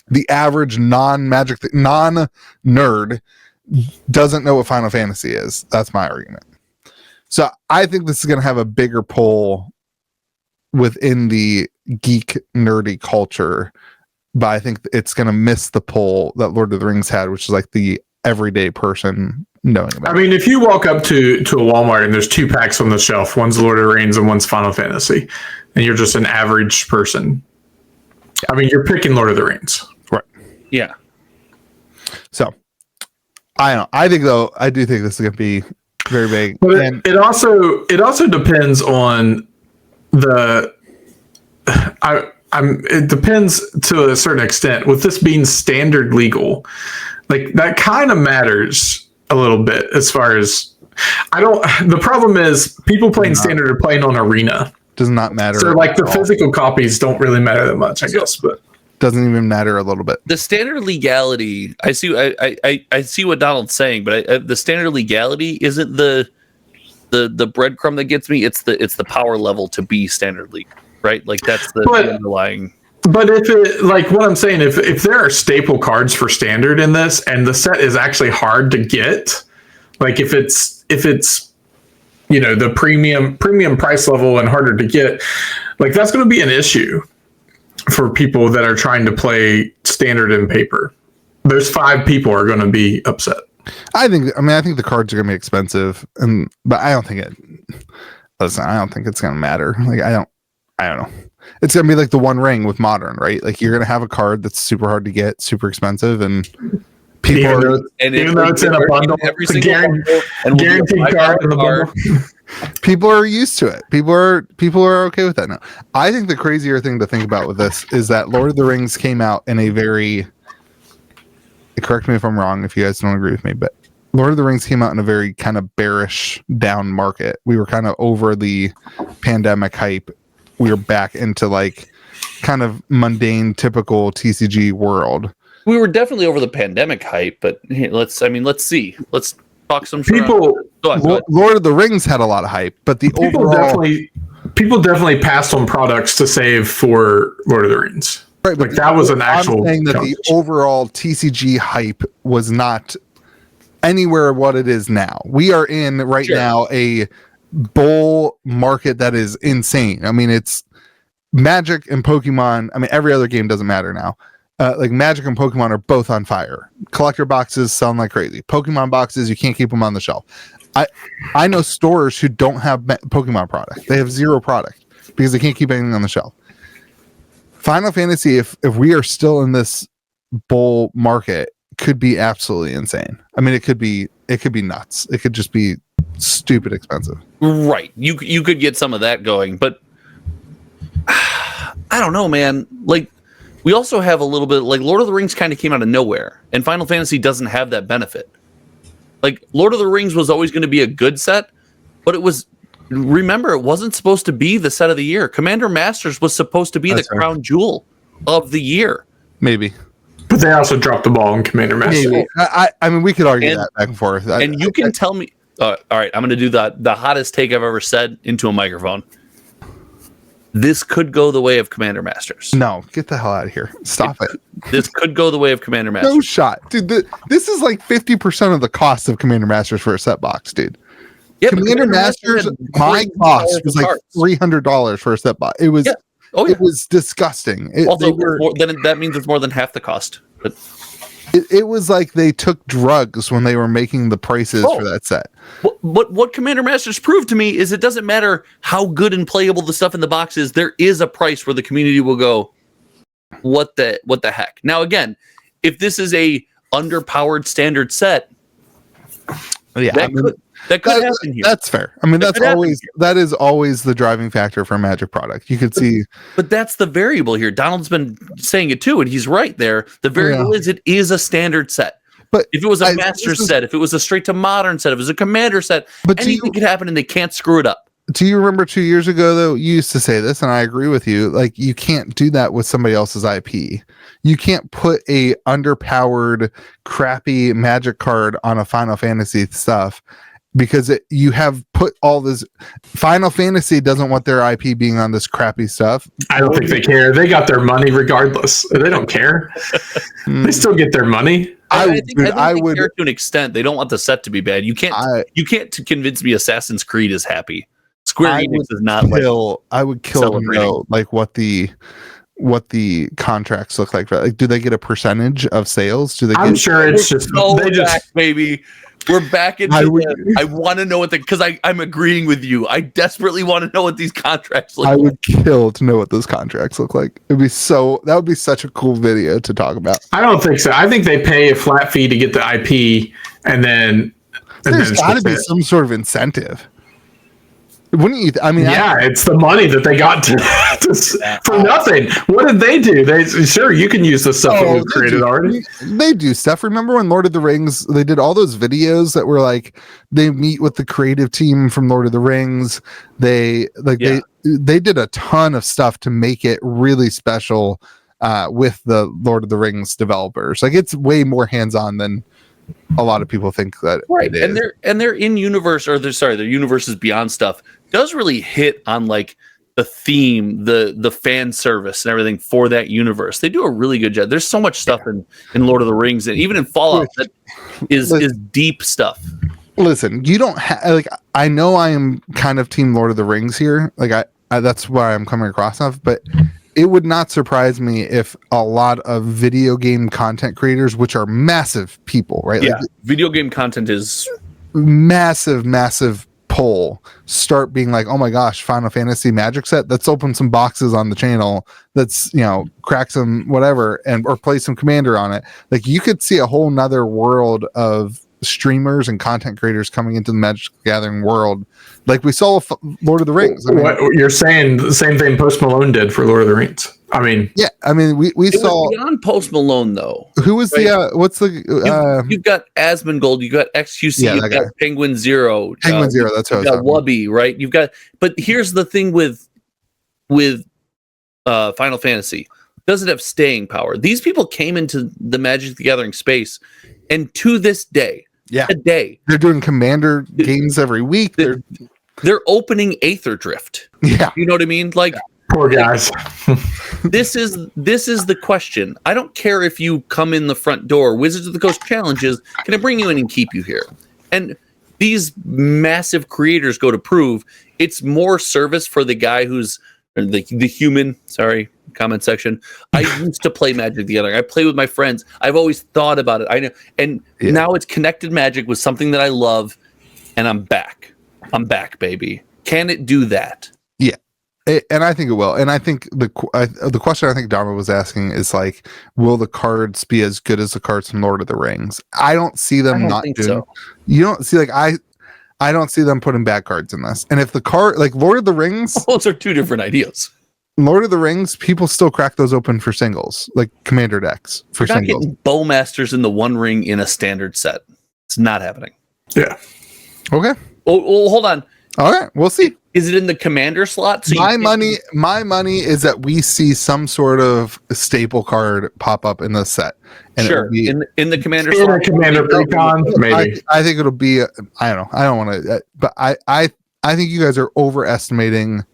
The average non-nerd doesn't know what Final Fantasy is. That's my argument. So I think this is going to have a bigger pull within the geek nerdy culture, but I think it's going to miss the pull that Lord of the Rings had, which is like the everyday person knowing about. I mean, if you walk up to a Walmart and there's 2 packs on the shelf, one's Lord of the Rings and one's Final Fantasy, and you're just an average person, I mean, you're picking Lord of the Rings. Right. Yeah. So I don't know. I do think this is going to be very big. But it also depends on it depends to a certain extent. With this being standard legal, like that kind of matters a little bit as far as the problem is people playing standard are playing on Arena. Does not matter. So like the physical copies don't really matter that much, I guess, but doesn't even matter a little bit. The standard legality, I see what Donald's saying, but the standard legality isn't the breadcrumb that gets me. It's the power level to be standard league, right? Like that's the underlying. But if it, like what I'm saying, if there are staple cards for standard in this, and the set is actually hard to get, like if it's the premium price level and harder to get, like that's going to be an issue for people that are trying to play standard in paper. Those 5 people are going to be upset. I think the cards are going to be expensive, but I don't think it's going to matter. Like I don't know. It's going to be like the One Ring with Modern, right? Like you're going to have a card that's super hard to get, super expensive, and people even though it's in a bundle, it's a guaranteed card in the bundle. People are used to it. People are okay with that now. I think the crazier thing to think about with this is that Lord of the Rings came out in a very, correct me if I'm wrong if you guys don't agree with me, but Lord of the Rings came out in a very kind of bearish down market. We were kind of over the pandemic hype. We were back into like kind of mundane, typical TCG world. We were definitely over the pandemic hype, but let's see. Let's talk some people. Go ahead. Lord of the Rings had a lot of hype, but people definitely passed on products to save for Lord of the Rings. Right, like that was an actual. I'm saying that the overall TCG hype was not anywhere what it is now. We are in now a bull market that is insane. I mean, it's Magic and Pokemon. I mean, every other game doesn't matter now. Like Magic and Pokemon are both on fire. Collector boxes sound like crazy. Pokemon boxes, you can't keep them on the shelf. I know stores who don't have Pokemon product. They have 0 product because they can't keep anything on the shelf. Final Fantasy, if we are still in this bull market, could be absolutely insane. I mean, it could be nuts. It could just be stupid expensive. Right. You could get some of that going, but I don't know, man. Like we also have a little bit like Lord of the Rings kind of came out of nowhere, and Final Fantasy doesn't have that benefit. Like Lord of the Rings was always going to be a good set, but it wasn't supposed to be the set of the year. Commander Masters was supposed to be the crown jewel. of the year. Maybe. But they also dropped the ball in Commander Master. Maybe. I mean, we could argue that back and forth. And you can tell me. All right, I'm going to do the hottest take I've ever said into a microphone. This could go the way of Commander Masters. No, get the hell out of here. Stop it. This could go the way of Commander Masters. No shot. Dude, this is like 50% of the cost of Commander Masters for a set box, dude. Yeah, Commander Masters, my cost was like $300 for a set box. It was it was disgusting. Then that means it's more than half the cost. But it was like they took drugs when they were making the prices for that set. What Commander Masters proved to me is it doesn't matter how good and playable the stuff in the box is. There is a price where the community will go, what the heck? Now, again, if this is a underpowered standard set, that could happen here. That's fair. I mean, that is always the driving factor for a Magic product. You could see, but that's the variable here. Donald's been saying it too, and he's right there. The variable is it is a standard set. But if it was a master set, if it was a straight to modern set, if it was a commander set, anything could happen, and they can't screw it up. Do you remember 2 years ago, though, you used to say this, and I agree with you, like, you can't do that with somebody else's IP. You can't put a underpowered, crappy Magic card on a Final Fantasy stuff because you have put all this. Final Fantasy doesn't want their IP being on this crappy stuff. I don't think they care. They got their money regardless. They don't care. They still get their money. I think they care to an extent. They don't want the set to be bad. You can't convince me Assassin's Creed is happy. Square Enix is not I would kill to know like what the contracts look like. Like, do they get a percentage of sales? Do they? I'm sure it's just baby. We're back into. I want to know because I'm agreeing with you. I desperately want to know what these contracts look like. I would kill to know what those contracts look like. That would be such a cool video to talk about. I don't think so. I think they pay a flat fee to get the IP, and then there's got to be some sort of incentive. Wouldn't you? It's the money that they got for nothing. What did they do? You can use the stuff that we've created already. They do stuff. Remember when Lord of the Rings? They did all those videos that were like they meet with the creative team from Lord of the Rings. They did a ton of stuff to make it really special with the Lord of the Rings developers. Like it's way more hands-on than a lot of people think that right. And they're in universe, or their universe is beyond stuff. Does really hit on like the theme, the fan service and everything for that universe. They do a really good job. There's so much stuff in Lord of the Rings and even in Fallout that is deep stuff. Listen, you don't have I know I am kind of team Lord of the Rings here. Like I that's why I'm coming across of, but it would not surprise me if a lot of video game content creators, which are massive people, right? Yeah, video game content is massive pull, start being like, oh my gosh, Final Fantasy Magic set, let's open some boxes on the channel, let's crack some whatever or play some Commander on it. Like you could see a whole nother world of streamers and content creators coming into the Magic the Gathering world, like we saw Lord of the Rings. What you're saying, the same thing Post Malone did for Lord of the Rings. We saw beyond Post Malone though. Who was the you've got Asmongold, you've got XQC, you've got Penguin Zero. Zero, that's what I was talking about. Wubby, right? You've got, but here's the thing with Final Fantasy. Does it have staying power? These people came into the Magic the Gathering space, and to this day, today they're doing Commander games every week. They're opening Aether Drift. Yeah, you know what I mean. Like poor guys. This is the question. I don't care if you come in the front door. Wizards of the Coast challenges. Can I bring you in and keep you here? And these massive creators go to prove it's more service for the guy who's the human. Sorry. Comment section. I used to play Magic the Gathering. I play with my friends. I've always thought about it. I know, and now it's connected Magic with something that I love, and I'm back. I'm back, baby. Can it do that? Yeah, and I think it will. And I think the question I think Dharma was asking is like, will the cards be as good as the cards from Lord of the Rings? I don't see them not doing. So. You don't see I don't see them putting bad cards in this. And if the card like Lord of the Rings, those are two different ideas. Lord of the Rings, people still crack those open for singles, like Commander decks for You're not singles. Getting Bowmasters in the One Ring in a standard set. It's not happening. Yeah. Okay. Well, hold on. All right. We'll see. Is it in the commander slot? So my money is that we see some sort of staple card pop up in the set. And sure. Be, in the commander slot. In a commander precon, maybe. I think it'll be, I don't know. I don't want to, but I think you guys are overestimating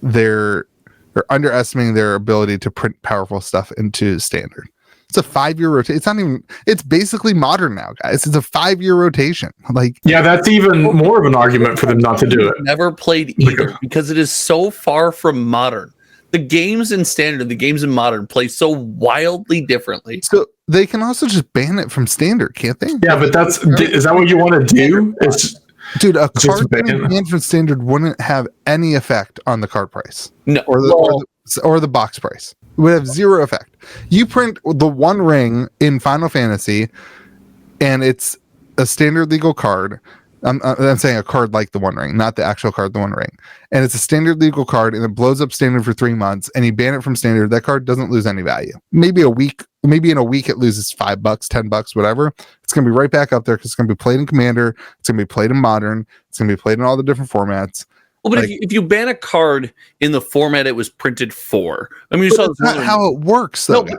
or underestimating their ability to print powerful stuff into standard. It's a 5-year rotation. It's not even, it's basically modern now, guys. It's a 5-year rotation. Like, yeah, that's even more of an argument for them not to do it. Never played either because it is so far from modern. The games in standard, the games in modern play so wildly differently. So they can also just ban it from standard, can't they? Yeah, but is that what you want to do? Dude, a card banned from standard wouldn't have any effect on the card price. No, or the box price. It would have zero effect. You print the One Ring in Final Fantasy, and it's a standard legal card. I'm saying a card like the One Ring, not the actual card, the One Ring. And it's a standard legal card, and it blows up standard for 3 months, and you ban it from standard. That card doesn't lose any value. Maybe in a week it loses $5, $10, whatever. It's going to be right back up there because it's going to be played in Commander. It's going to be played in Modern. It's going to be played in all the different formats. Well, but if you ban a card in the format it was printed for, I mean, you saw that's not how it works, though. No,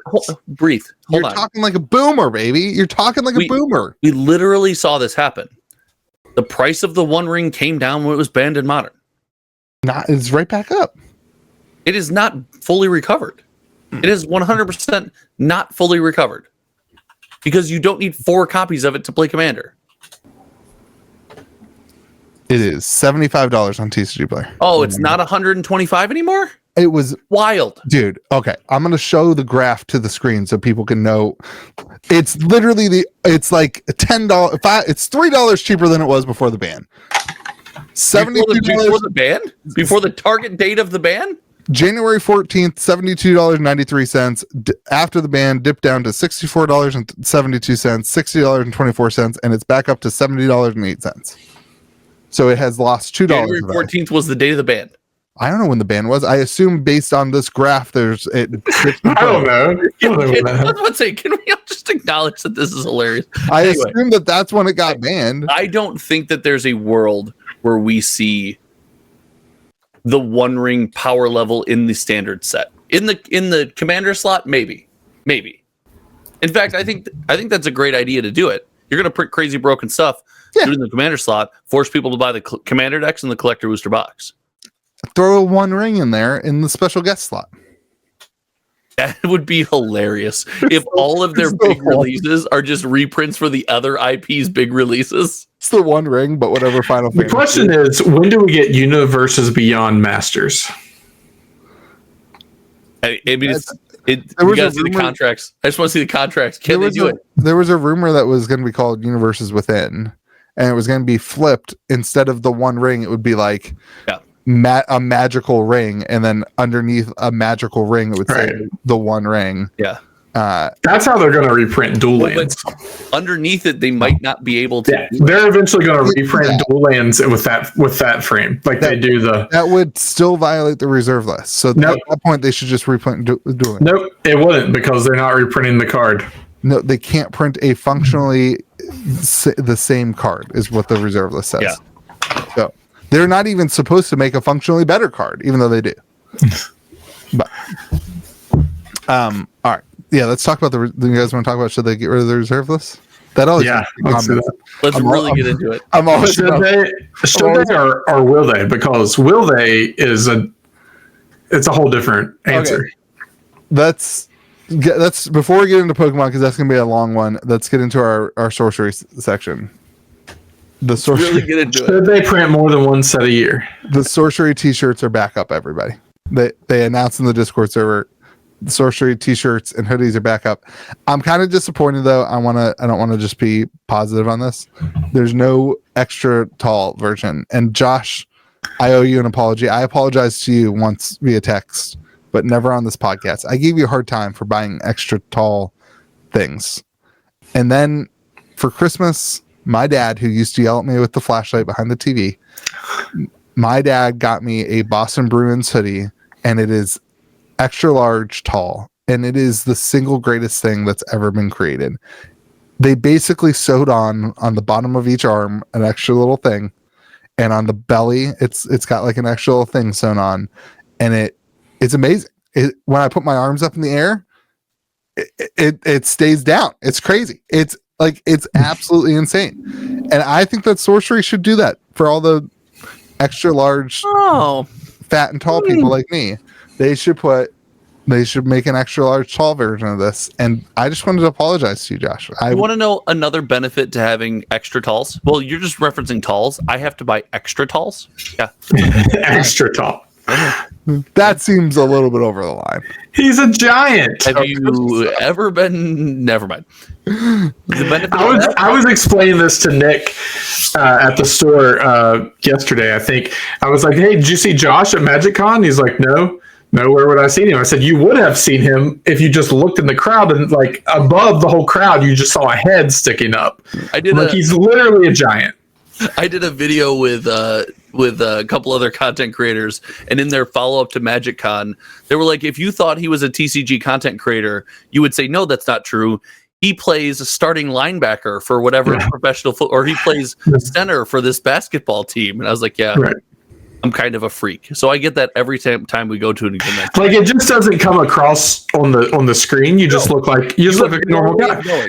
breathe. You're talking like a boomer, baby. You're talking like a boomer. We literally saw this happen. The price of the One Ring came down when it was banned in Modern. It's right back up. It is not fully recovered. It is 100% not fully recovered because you don't need 4 copies of it to play Commander. It is $75 on TCG Player. Oh, it's not 125 anymore? It was wild. Dude, okay. I'm going to show the graph to the screen so people can know. It's literally it's like $10. It's $3 cheaper than it was before the ban. $72 before the ban? Before the target date of the ban? January 14th, $72.93. After the ban, dipped down to $64.72, $60.24, and it's back up to $70.08. So it has lost $2. January 14th was the date of the ban. I don't know when the ban was. I assume based on this graph, there's it. I don't know. Let's say, can we just acknowledge that this is hilarious? I assume that's when it got banned. I don't think that there's a world where we see the One Ring power level in the standard set. In the commander slot, maybe. In fact, I think that's a great idea to do it. You're gonna print crazy broken stuff. Yeah. Do it in the commander slot. Force people to buy the commander decks and the collector booster box. Throw a One Ring in there in the special guest slot. That would be hilarious if all of their big releases are just reprints for the other IP's big releases. It's the One Ring, but whatever Final Fantasy. The question is, when do we get Universes Beyond Masters? I mean, you gotta see the contracts. I just want to see the contracts. Can they do it? There was a rumor that was going to be called Universes Within, and it was going to be flipped. Instead of the One Ring, it would be like a magical ring, and then underneath a magical ring, it would say the One Ring. Yeah. That's how they're going to reprint Dual Lands. Underneath it, they might not be able to. Yeah, they're eventually going to reprint Dual Lands with that frame, like they do the. That would still violate the reserve list. So at that point, they should just reprint Dual Lands. Nope, it wouldn't because they're not reprinting the card. No, they can't print a functionally the same card, is what the reserve list says. Yeah. So they're not even supposed to make a functionally better card, even though they do. But all right. Yeah, let's talk about you guys want to talk about should they get rid of the reserve list? That always let's really get into it. I'm always should they or will they? Because will they it's a whole different answer. Okay. That's before we get into Pokemon, because that's gonna be a long one. Let's get into our sorcery section. The sorcery. Really get into should they print more than one set a year? The sorcery T-shirts are back up. Everybody, they announced in the Discord server. The sorcery T-shirts and hoodies are back up. I'm kind of disappointed though. I don't want to just be positive on this. There's no extra tall version. And Josh, I owe you an apology. I apologized to you once via text, but never on this podcast. I gave you a hard time for buying extra tall things. And then for Christmas, my dad, who used to yell at me with the flashlight behind the TV, my dad got me a Boston Bruins hoodie, and it is extra large tall, and it is the single greatest thing that's ever been created. They basically sewed on the bottom of each arm an extra little thing, and on the belly it's got like an extra little thing sewn on, and it's amazing. When I put my arms up in the air, it stays down. It's crazy. It's absolutely insane. And I think that sorcery should do that for all the extra large, fat and tall people like me. They should make an extra large tall version of this. And I just wanted to apologize to you, Josh. You want to know another benefit to having extra talls? Well, you're just referencing talls. I have to buy extra talls. Yeah. Extra tall. That seems a little bit over the line. He's a giant. Have you ever been? Never mind. I was explaining this to Nick at the store yesterday. I think I was like, "Hey, did you see Josh at Magicon?" He's like, "No. Where would I see him?" I said, "You would have seen him if you just looked in the crowd, and like above the whole crowd, you just saw a head sticking up." He's literally a giant. I did a video with a couple other content creators, and in their follow-up to MagicCon, they were like, if you thought he was a TCG content creator, you would say, no, that's not true. He plays a starting linebacker for whatever professional or he plays center for this basketball team. And I was like, yeah, I'm kind of a freak. So I get that every time we go to an event. Like, it just doesn't come across on the screen. You just look like a normal guy.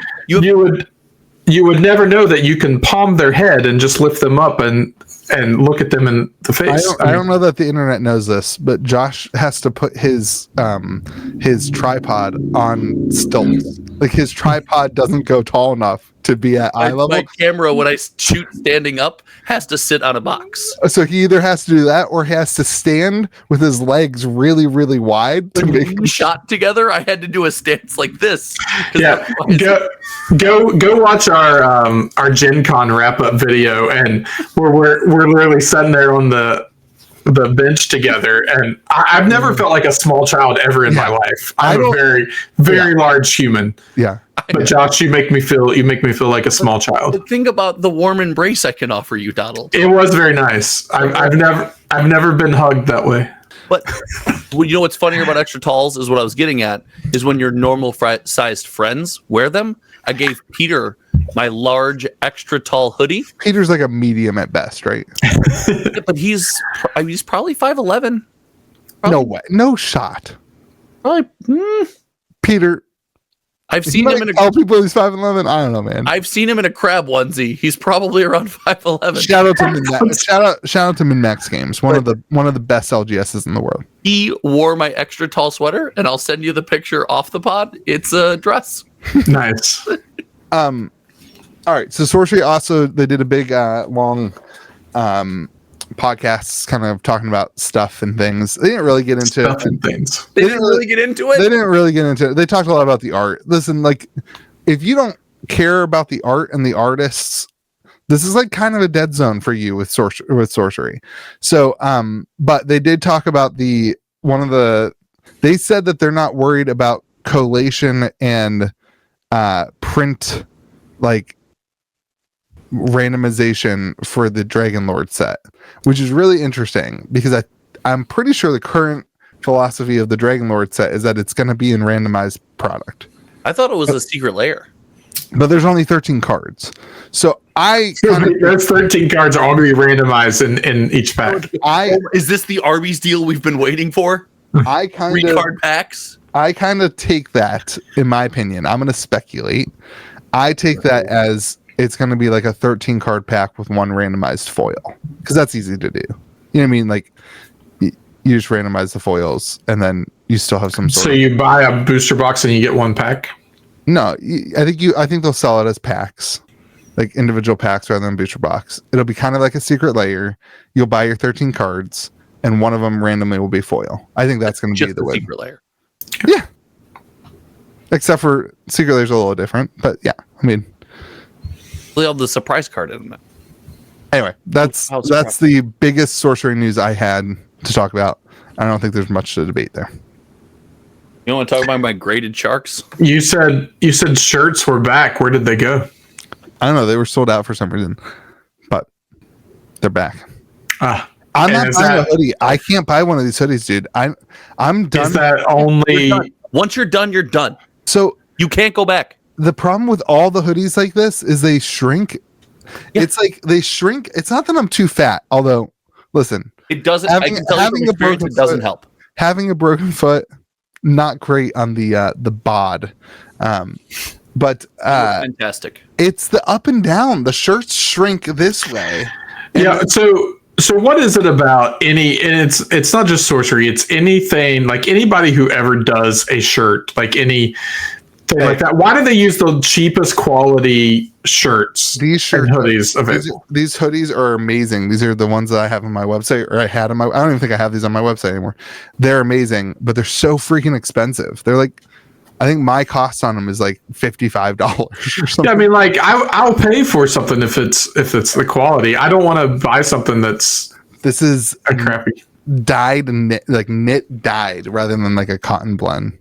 You would never know that you can palm their head and just lift them up and look at them in the face. I don't know that the internet knows this, but Josh has to put his tripod on stilts. Like, his tripod doesn't go tall enough to be at eye level. My camera, when I shoot standing up, has to sit on a box. So he either has to do that or he has to stand with his legs really, really wide to make him shot together. I had to do a stance like this. Yeah, go watch our Gen Con wrap up video, and we're literally sitting there on the bench together, and I've never felt like a small child ever in my life. I'm a very, very large human. Yeah. But Josh, you make me feel like a small child. Think about the warm embrace I can offer you, Donald. It was very nice. I've never been hugged that way. But you know what's funnier about extra talls is what I was getting at is when your normal sized friends wear them. I gave Peter my large extra tall hoodie. Peter's like a medium at best, right? Yeah, but he's probably 5'11". No way, no shot. Probably. Peter. I've seen him in tell people he's 5'11". I don't know, man. I've seen him in a crab onesie. He's probably around 5'11". Shout out to Min-Max Games, one of the best LGSs in the world. He wore my extra tall sweater, and I'll send you the picture off the pod. It's a dress. Nice. All right. So Sorcery also, they did a big long podcasts kind of talking about stuff and things. They didn't really get into stuff and things. They didn't really get into it. They didn't really get into it. They talked a lot about the art. Listen, like, if you don't care about the art and the artists, this is like kind of a dead zone for you with sorcery. So, but they did talk about they said that they're not worried about collation and print, like, randomization for the Dragon Lord set, which is really interesting because I'm pretty sure the current philosophy of the Dragon Lord set is that it's going to be in randomized product. I thought it was a secret layer, but there's only 13 cards, so those 13 cards are all going to be randomized in each pack. Is this the Arby's deal we've been waiting for? 3 card packs. I kind of take that, in my opinion. I'm going to speculate. I take that as it's going to be like a 13 card pack with one randomized foil, because that's easy to do. You know what I mean? Like, you just randomize the foils and then you still have some sort So you buy a booster box and you get one pack? No, I think they'll sell it as packs, like individual packs rather than booster box. It'll be kind of like a secret layer. You'll buy your 13 cards and one of them randomly will be foil. I think that's going to be the way. Secret layer. Yeah. Except for secret layer's a little different, but yeah, I mean, they have the surprise card in it. Anyway, that's the biggest sorcery news I had to talk about. I don't think there's much to debate there. You want to talk about my graded sharks? You said shirts were back. Where did they go? I don't know. They were sold out for some reason, but they're back. I'm not buying a hoodie. I can't buy one of these hoodies, dude. I'm done. Is that only once you're done, you're done. So you can't go back. The problem with all the hoodies like this is they shrink Yeah. It's like they shrink. It's not that I'm too fat, although listen, it doesn't. I can tell you from experience, it doesn't help. Having a broken foot, not great on the bod. But fantastic. It's the up and down. The shirts shrink this way. Yeah. So what is it about any? And it's not just sorcery. It's anything, like anybody who ever does a shirt, like anything like that. Why do they use the cheapest quality shirts? These shirts, and hoodies available. These hoodies are amazing. These are the ones that I have on my website, or I had on my. I don't even think I have these on my website anymore. They're amazing, but they're so freaking expensive. They're like, I think my cost on them is like $55 or something. Yeah, I mean, like I'll pay for something if it's the quality. I don't want to buy something that's a crappy dyed knit, like knit dyed rather than like a cotton blend.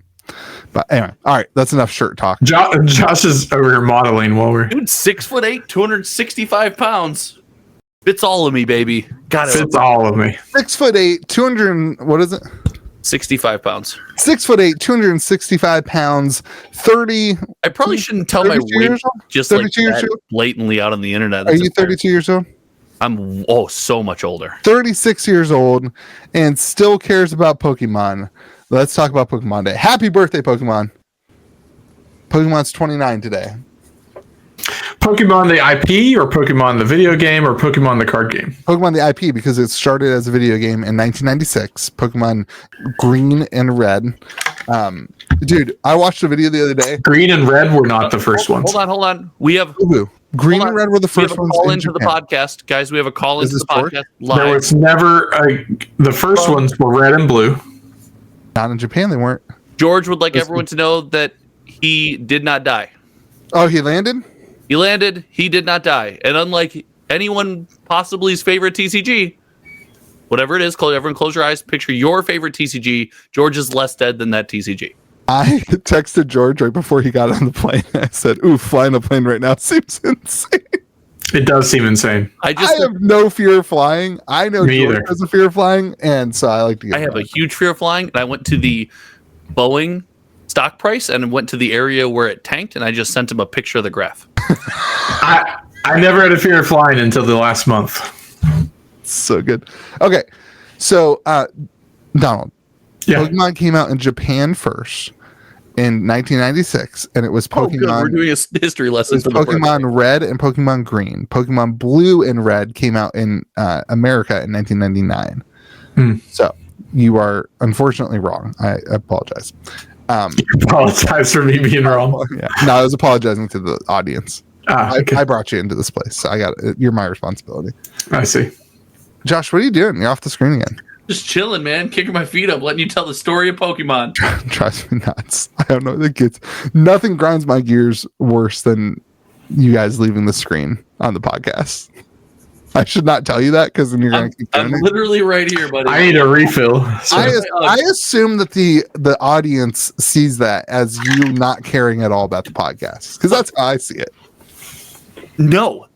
But anyway, all right, that's enough shirt talk. Josh is over here modeling while we're 6'8", 265 pounds. Fits all of me, baby. Got it. Fits all of me. 6'8", 200. What is it? 65 pounds. 6'8", 265 pounds, 30. I probably shouldn't tell my weight just like that blatantly out on the internet. Are you 32 years old? I'm so much older. 36 years old and still cares about Pokemon. Let's talk about Pokemon Day. Happy birthday, Pokemon. Pokemon's 29 today. Pokemon the IP or Pokemon the video game or Pokemon the card game? Pokemon the IP, because it started as a video game in 1996. Pokemon Green and Red. Dude, I watched a video the other day. Green and Red were not the first ones. Hold on. We have Green and Red were the first ones. Call into the podcast, guys. We have a call into the podcast live. There was never the first ones were Red and Blue. Not in Japan, they weren't. George would like everyone to know that he did not die. Oh, he landed? He landed. He did not die. And unlike anyone possibly's favorite TCG, whatever it is, everyone close your eyes. Picture your favorite TCG. George is less dead than that TCG. I texted George right before he got on the plane. I said, ooh, flying a plane right now seems insane. It does seem insane. I have no fear of flying. I know George has a fear of flying, and so I like to get I have a huge fear of flying, and I went to the Boeing stock price and went to the area where it tanked, and I just sent him a picture of the graph. I never had a fear of flying until the last month. So good. Okay, so Donald, Pokemon came out in Japan first in 1996, and it was Pokemon. Good. We're doing a history lesson. For Pokemon Red and Pokemon Green. Pokemon Blue and Red came out in America in 1999. So you are unfortunately wrong. I apologize. Apologize for me being wrong. Yeah. No, I was apologizing to the audience. Okay. I brought you into this place, so you're my responsibility. I see. Josh, what are you doing? You're off the screen again. Just chilling, man. Kicking my feet up, letting you tell the story of Pokemon. Drives me nuts. I don't know. Nothing grinds my gears worse than you guys leaving the screen on the podcast. I should not tell you that because then you're going to keep doing it. I'm literally right here, buddy. I need a refill. So. I assume that the audience sees that as you not caring at all about the podcast, because that's how I see it. No,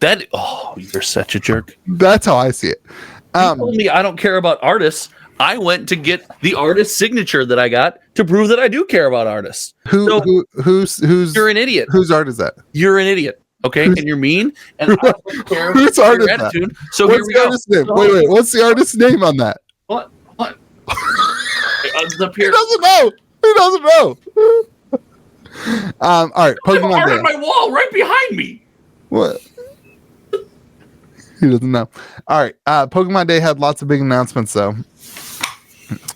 you're such a jerk. That's how I see it. You told me I don't care about artists. I went to get the artist signature that I got to prove that I do care about artists. Who's you're an idiot. Whose art is that? You're an idiot. Okay, and you're mean. And I don't care whose art is attitude. That? So what's the artist's name? Wait. What's the artist's name on that? What? He doesn't know. All right, Pokemon art Day. on my wall right behind me. What? He doesn't know. All right, Pokemon Day had lots of big announcements, though.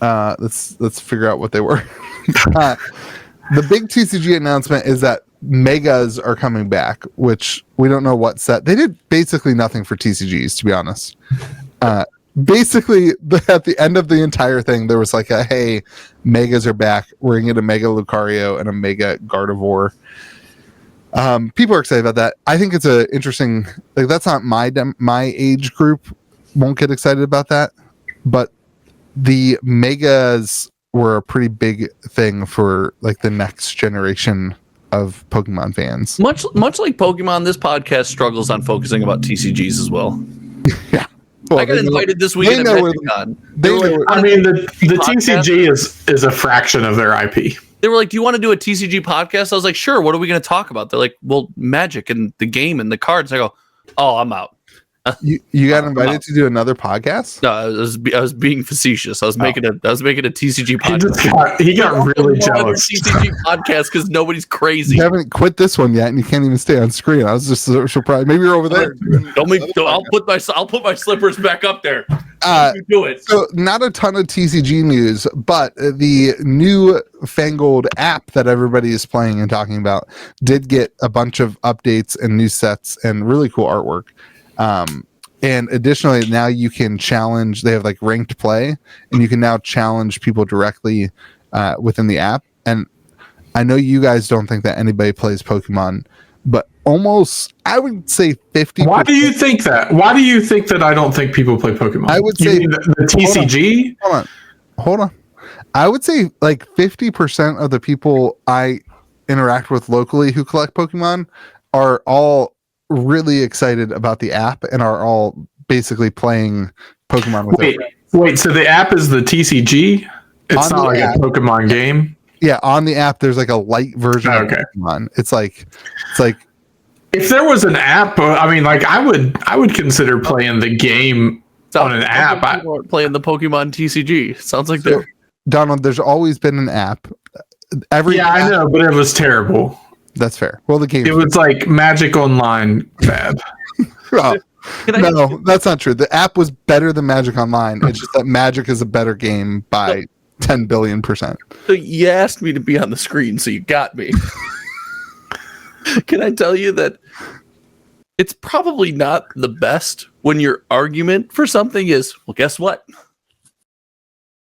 Let's figure out what they were. The big TCG announcement is that Megas are coming back, which we don't know what set. They did basically nothing for TCGs, to be honest. Basically, at the end of the entire thing, there was like hey, Megas are back. We're going to get a Mega Lucario and a Mega Gardevoir. People are excited about that. I think it's a interesting, like, that's not my age group won't get excited about that, but the Megas were a pretty big thing for like the next generation of Pokemon fans. Much like Pokemon, this podcast struggles on focusing about TCGs as well. Yeah. Well, I got invited this weekend at Magicon. I mean, the TCG is a fraction of their IP. They were like, do you want to do a TCG podcast? I was like, sure. What are we going to talk about? They're like, well, Magic and the game and the cards. I go, Oh, I'm out. You got invited to do another podcast? No, I was being facetious. I was making a TCG podcast. He got really jealous. TCG podcast because nobody's crazy. You haven't quit this one yet, and you can't even stay on screen. I was just surprised. Maybe you're over there. I'll put my slippers back up there. You do it. So not a ton of TCG news, but the new fangled app that everybody is playing and talking about did get a bunch of updates and new sets and really cool artwork. And additionally, now you can challenge. They have like ranked play, and you can now challenge people directly within the app. And I know you guys don't think that anybody plays Pokemon, but almost, I would say 50%. Why do you think that? Why do you think that I don't think people play Pokemon? I would say the TCG. Hold on. I would say like 50% of the people I interact with locally who collect Pokemon are all really excited about the app and are all basically playing Pokemon with it. Wait, so the app is the TCG? It's not like a Pokemon game? Yeah, on the app there's like a light version of Pokemon. It's like if there was an app, I mean, like I would consider playing the game on an app. People aren't playing the Pokemon TCG. Sounds like they're Donald. There's always been an app. I know, but it was terrible. That's fair. Well, the game. It was like Magic Online bad. Well, no, that's not true. The app was better than Magic Online. It's just that Magic is a better game by 10 billion%. So you asked me to be on the screen, so you got me. Can I tell you that it's probably not the best when your argument for something is, well, guess what?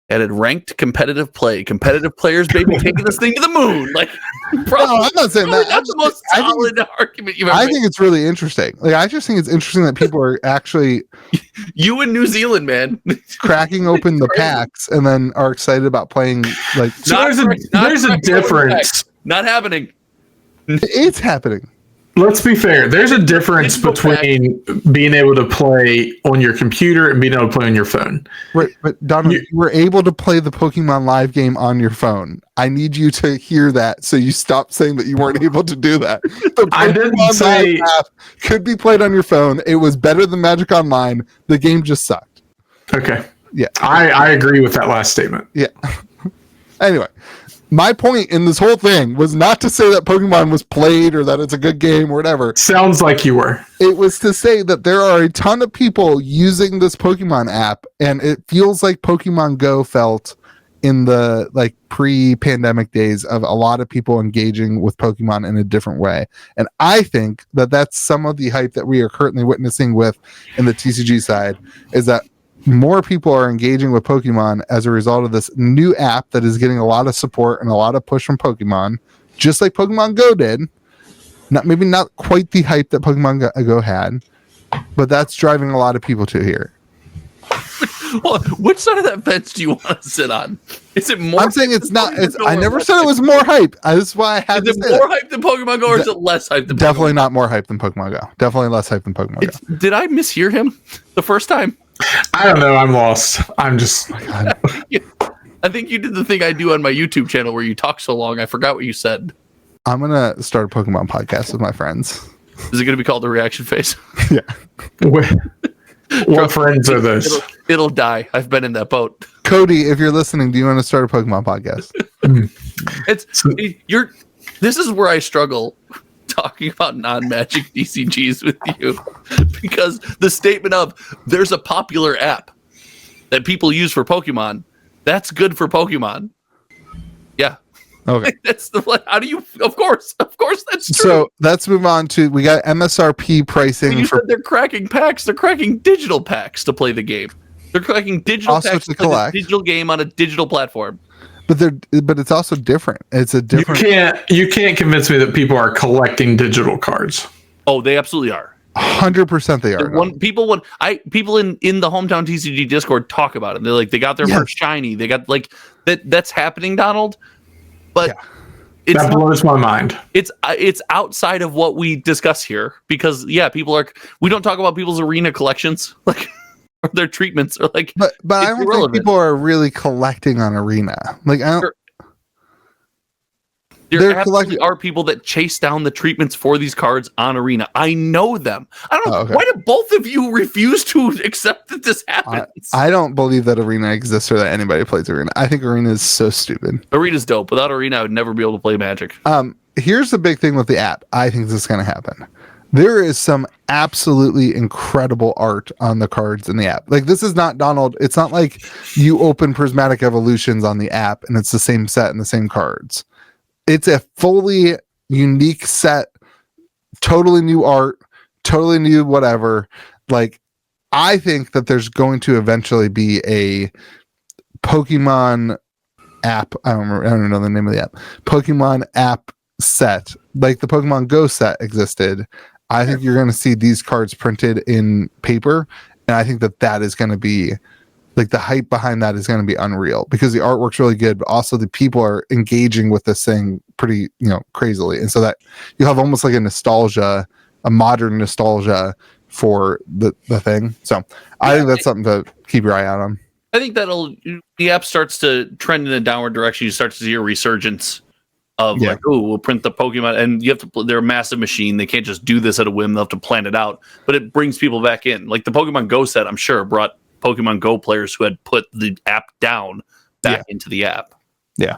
And it ranked competitive play. Competitive players, baby, taking this thing to the moon. Like, no, I'm not saying that. That's the most solid argument you've ever made. I think it's really interesting. Like, I just think it's interesting that people are actually you in New Zealand, man, cracking open the packs and then are excited about playing. Like, so there's a difference. Not happening. It's happening. Let's be fair. There's a difference between being able to play on your computer and being able to play on your phone. Right, but Donald, you were able to play the Pokemon live game on your phone. I need you to hear that, so you stop saying that you weren't able to do that. The I didn't say app could be played on your phone. It was better than Magic Online. The game just sucked. Okay. Yeah, I agree with that last statement. Yeah. Anyway. My point in this whole thing was not to say that Pokemon was played or that it's a good game or whatever. Sounds like you were. It was to say that there are a ton of people using this Pokemon app, and it feels like Pokemon Go felt in the like pre-pandemic days of a lot of people engaging with Pokemon in a different way. And I think that that's some of the hype that we are currently witnessing with in the TCG side, is that more people are engaging with Pokemon as a result of this new app that is getting a lot of support and a lot of push from Pokemon, just like Pokemon Go did. Maybe not quite the hype that Pokemon Go had, but that's driving a lot of people to here. Well, which side of that fence do you want to sit on? Is it more? I'm saying it's not. I never said it was more hype. This is why I had to say it more hype than Pokemon Go, or is it less hype than Pokemon Go? Definitely not more hype than Pokemon Go. Definitely less hype than Pokemon Go. Did I mishear him the first time? I don't know. I'm lost. I'm just. I think you did the thing I do on my YouTube channel where you talk so long. I forgot what you said. I'm gonna start a Pokemon podcast with my friends. Is it gonna be called the Reaction Phase? Yeah. What friends are those? It'll die. I've been in that boat. Cody, if you're listening, do you want to start a Pokemon podcast? This is where I struggle talking about non-Magic TCGs with you, because the statement of there's a popular app that people use for Pokemon, that's good for Pokemon. Yeah. Okay. How do you? Of course that's true. So let's move on to, we got MSRP pricing. You said they're cracking packs. They're cracking digital packs to play the game. They're cracking digital also packs to play collect the digital game on a digital platform. But it's also different. It's a different. You can't convince me that people are collecting digital cards. Oh, they absolutely are. 100% they are. People in the hometown TCG Discord talk about it. They're like, they got their first shiny. They got like that. That's happening, Donald. But that blows my mind. It's outside of what we discuss here, because we don't talk about people's arena collections, like, or their treatments, or like. But I don't think people are really collecting on arena. Like, I don't. There absolutely are people that chase down the treatments for these cards on Arena. I know them. I don't know. Okay. Why do both of you refuse to accept that this happens? I don't believe that Arena exists or that anybody plays Arena. I think Arena is so stupid. Arena's dope. Without Arena, I would never be able to play Magic. Here's the big thing with the app. I think this is going to happen. There is some absolutely incredible art on the cards in the app. Like, this is not Donald. It's not like you open Prismatic Evolutions on the app and it's the same set and the same cards. It's a fully unique set, totally new art, totally new whatever. Like, I think that there's going to eventually be a Pokemon app. I don't know the name of the app. Pokemon app set, like the Pokemon Go set existed. I think you're going to see these cards printed in paper, and I think that is going to be, like, the hype behind that is going to be unreal because the artwork's really good, but also the people are engaging with this thing pretty, crazily. And so that you have almost like a modern nostalgia for the thing. So I think that's something to keep your eye out on. I think the app starts to trend in a downward direction. You start to see a resurgence of like, oh, we'll print the Pokemon, and you have to. They're a massive machine. They can't just do this at a whim. They'll have to plan it out. But it brings people back in. Like the Pokemon Go set, I'm sure brought Pokemon Go players who had put the app down back into the app. Yeah.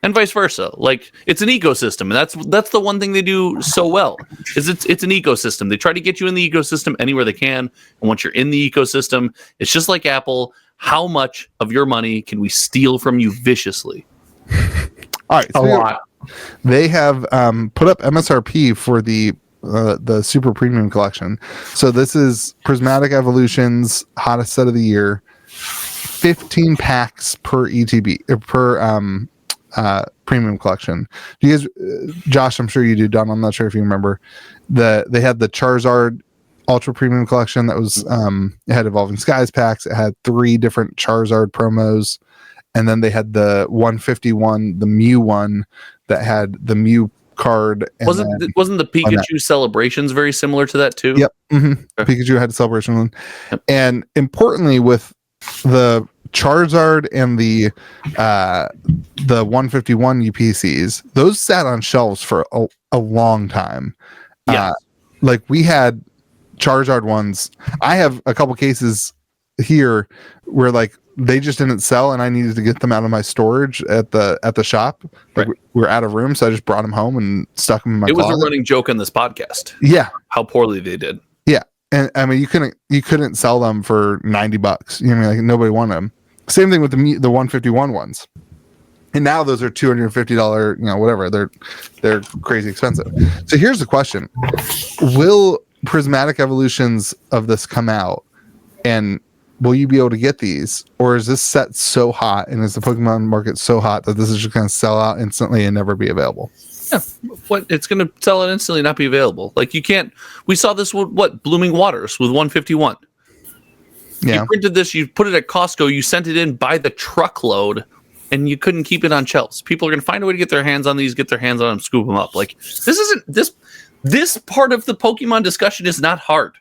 And vice versa. Like, it's an ecosystem, and that's the one thing they do so well. Is it's an ecosystem. They try to get you in the ecosystem anywhere they can, and once you're in the ecosystem, it's just like Apple. How much of your money can we steal from you viciously? All right, a lot. They have put up MSRP for the Super Premium Collection. So this is Prismatic Evolution's hottest set of the year. 15 packs per ETB per Premium Collection. Do you guys, Josh? I'm sure you do. Don, I'm not sure if you remember. They had the Charizard Ultra Premium Collection that was it had Evolving Skies packs. It had 3 different Charizard promos, and then they had the 151, the Mew one that had the Mew card. And wasn't the Pikachu celebrations very similar to that too? Yep. Mm-hmm. Okay. Pikachu had a celebration one, and importantly, with the Charizard and the 151 UPCs, those sat on shelves for a long time. Yeah, like we had Charizard ones. I have a couple cases here where like they just didn't sell, and I needed to get them out of my storage at the shop. Like we were out of room, so I just brought them home and stuck them in my closet. It was a running joke on this podcast. Yeah, how poorly they did. Yeah, and I mean you couldn't sell them for $90. You know what I mean? Like nobody wanted them. Same thing with the 151 ones. And now those are $250, whatever. They're crazy expensive. So here's the question: will Prismatic Evolutions of this come out, and will you be able to get these, or is this set so hot and is the Pokemon market so hot that this is just going to sell out instantly and never be available? Yeah, it's going to sell it instantly, not be available. Like you can't. We saw this with Blooming Waters with 151. Yeah. You printed this, you put it at Costco, you sent it in by the truckload, and you couldn't keep it on shelves. People are going to find a way to get their hands on these, get their hands on them, scoop them up. Like this part of the Pokemon discussion is not hard,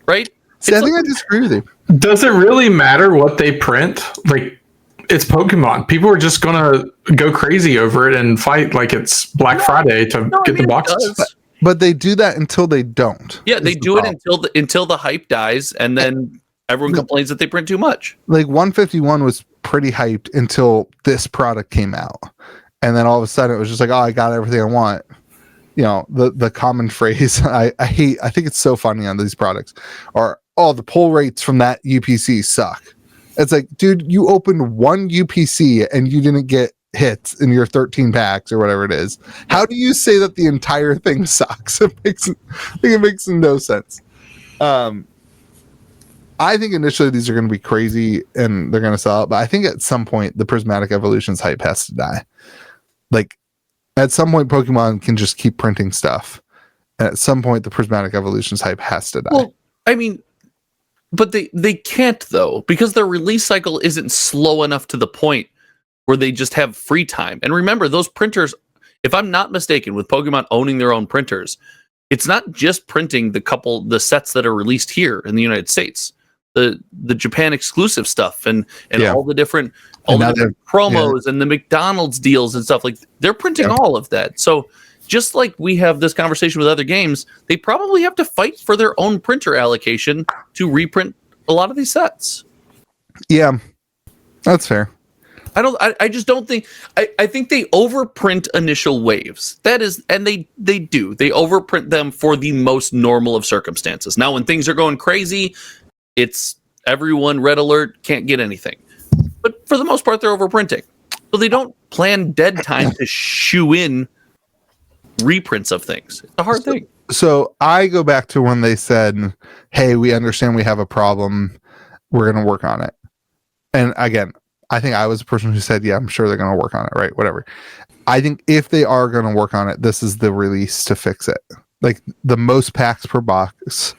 right? See, I think I disagree with you. Does it really matter what they print? Like, it's Pokemon. People are just going to go crazy over it and fight like it's Black Friday to get the boxes. But they do that until they don't. Yeah, they do it until the hype dies, and then everyone complains that they print too much. Like 151 was pretty hyped until this product came out, and then all of a sudden it was just like, oh, I got everything I want. The common phrase I hate. I think it's so funny on these products are, oh, the pull rates from that UPC suck. It's like, dude, you opened one UPC and you didn't get hits in your 13 packs or whatever it is. How do you say that the entire thing sucks? It makes no sense. I think initially these are going to be crazy and they're going to sell out, but I think at some point the Prismatic Evolutions hype has to die. Like at some point Pokemon can just keep printing stuff. And at some point the Prismatic Evolutions hype has to die. Well, I mean, but they can't though, because their release cycle isn't slow enough to the point where they just have free time. And remember, those printers, if I'm not mistaken, with Pokemon owning their own printers, it's not just printing the sets that are released here in the United States, the Japan exclusive stuff and all the different all the promos and the McDonald's deals and stuff. Like they're printing all of that. So just like we have this conversation with other games, they probably have to fight for their own printer allocation to reprint a lot of these sets. Yeah, that's fair. I just don't think. I think they overprint initial waves. That is, and they do. They overprint them for the most normal of circumstances. Now, when things are going crazy, it's everyone red alert, can't get anything. But for the most part, they're overprinting. So they don't plan dead time to shoe in reprints of things. It's a hard thing. So I go back to when they said, "Hey, we understand we have a problem. We're going to work on it." And again, I think I was the person who said, yeah, I'm sure they're going to work on it, right? Whatever. I think if they are going to work on it, this is the release to fix it. Like the most packs per box,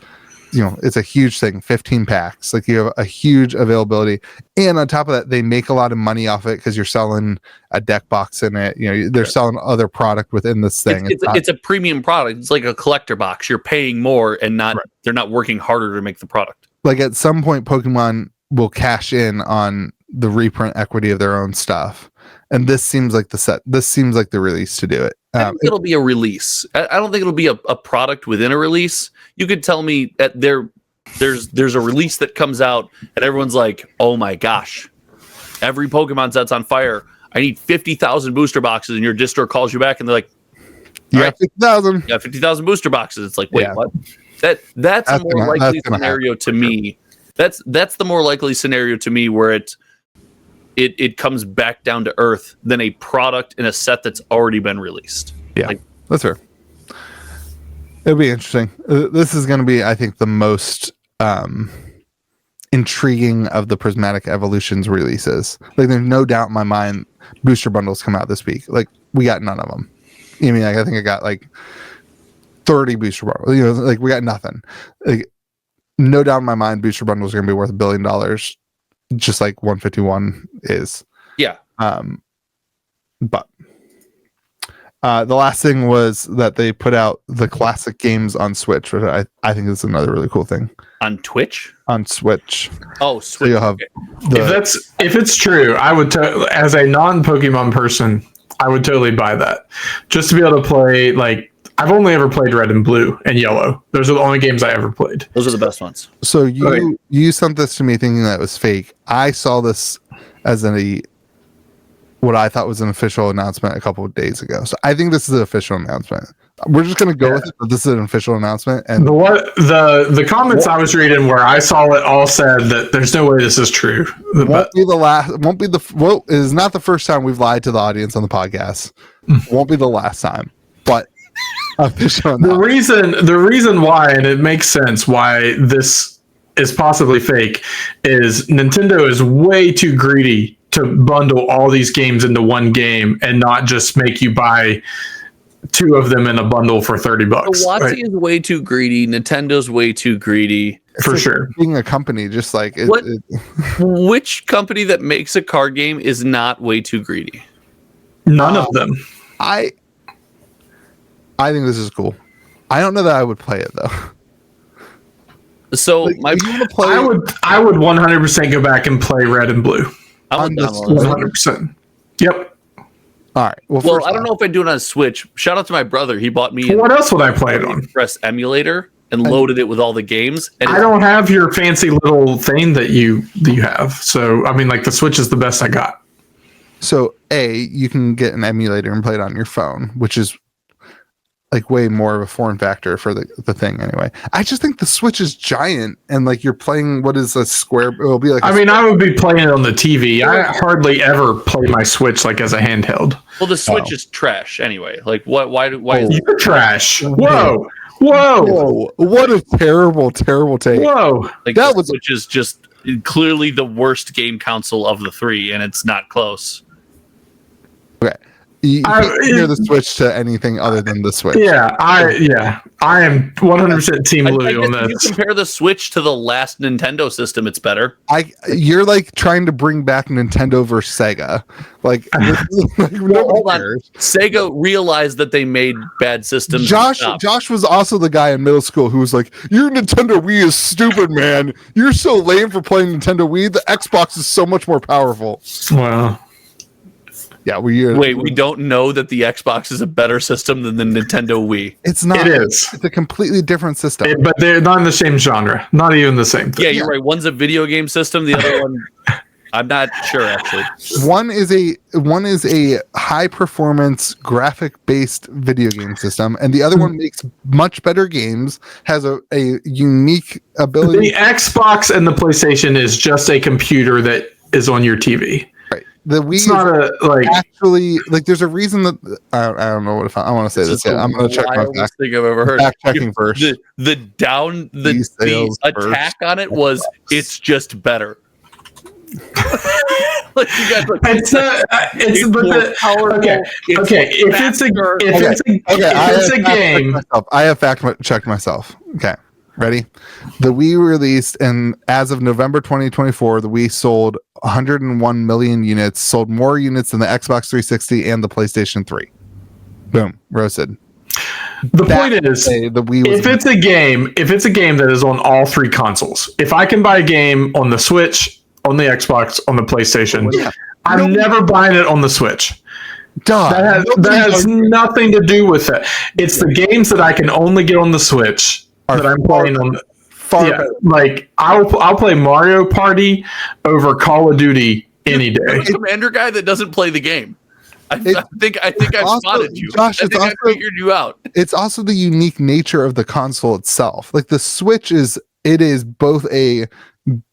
it's a huge thing, 15 packs. Like you have a huge availability. And on top of that, they make a lot of money off it because you're selling a deck box in it. They're selling other product within this thing. It's a premium product. It's like a collector box. You're paying more and they're not working harder to make the product. Like at some point, Pokemon will cash in on the reprint equity of their own stuff, and this seems like the release to do it. I think it'll be a release. I don't think it'll be a product within a release. You could tell me that there's a release that comes out and everyone's like, oh my gosh, every Pokemon set's on fire. I need 50,000 booster boxes, and your distro calls you back and they're like, yeah, 50,000. Yeah, 50,000 booster boxes. It's like, wait, what? That's a more likely scenario to me. That's the more likely scenario to me where it comes back down to earth than a product in a set that's already been released. Yeah, that's fair. It'll be interesting. This is going to be, I think, the most intriguing of the Prismatic Evolutions releases. Like, there's no doubt in my mind booster bundles come out this week. Like, we got none of them. I mean, I think I got like 30 booster bundles. Like we got nothing. Like, no doubt in my mind, booster bundles are going to be worth $1 billion, just like 151 is. Yeah. But the last thing was that they put out the classic games on Switch, which I think is another really cool thing. On Twitch? On Switch. Oh, Switch. So you'll have if it's true, I would as a non-Pokemon person, I would totally buy that. Just to be able to play, like, I've only ever played Red and Blue and Yellow. Those are the only games I ever played. Those are the best ones. So you sent this to me thinking that it was fake. I saw this as what I thought was an official announcement a couple of days ago. So I think this is an official announcement. We're just going to go with it, but this is an official announcement. And the comments I was reading where I saw it all said that there's no way this is true. It is not the first time we've lied to the audience on the podcast. Won't be the last time, but official announcement. The reason why, and it makes sense why this is possibly fake, is Nintendo is way too greedy to bundle all these games into one game and not just make you buy two of them in a bundle for $30. WotC is way too greedy. Nintendo's way too greedy. For sure. Being a company, just like which company that makes a card game is not way too greedy? None of them. I think this is cool. I don't know that I would play it though. So I would 100% go back and play Red and Blue. I would 100%. Yep. All right. Well, I don't know if I do it on Switch. Shout out to my brother. He bought me. What else would I play it on? Press emulator and loaded it with all the games. And I don't have your fancy little thing that you have. So I mean, like, the Switch is the best I got. So you can get an emulator and play it on your phone, which is like way more of a form factor for the thing anyway. I just think the Switch is giant and like you're playing what is a square. It'll be like. I would be playing it on the TV. I hardly ever play my Switch like as a handheld. Well, the Switch is trash anyway. Like what? Why? You're trash. Whoa. What a terrible take. Whoa. Like that Switch is just clearly the worst game console of the three, and it's not close. Okay. You can't compare the Switch to anything other than the Switch. I am 100% Team Louie on If you this. compare the Switch to the last Nintendo system, it's better. You're like trying to bring back Nintendo versus Sega. Like, Hold on. Sega realized that they made bad systems. Josh was also the guy in middle school who was like, "Your Nintendo Wii is stupid, man. You're so lame for playing Nintendo Wii. The Xbox is so much more powerful." Wow. Yeah, we don't know that the Xbox is a better system than the Nintendo Wii. It's not. It is. It's a completely different system. But they're not in the same genre. Not even the same thing. Yeah, you're right. One's a video game system. The other one, I'm not sure actually. One is a high performance graphic based video game system, and the other one makes much better games. Has a unique ability. The Xbox and the PlayStation is just a computer that is on your TV. The Wii it's not actually like. There's a reason that I don't know what I want to say this. Yeah, I'm going to check my fact. Thing I've ever heard. Fact checking first. The attack on it was it's just better. Like you guys, like, it's more powerful. Okay. If it's a game, I have fact checked myself. Okay. Ready? The Wii released, and as of November 2024, the Wii sold 101 million units, sold more units than the Xbox 360 and the PlayStation 3. Boom, roasted. The point is, the Wii was if it's a game that is on all three consoles, if I can buy a game on the Switch, on the Xbox, on the PlayStation, I'm never buying it on the Switch. That has nothing to do with it. It's the games that I can only get on the Switch that I'm playing on. Like I'll play Mario Party over Call of Duty any day. You're a Commander guy that doesn't play the game. I think I've spotted you. Josh, I figured you out. It's also the unique nature of the console itself. Like the Switch is both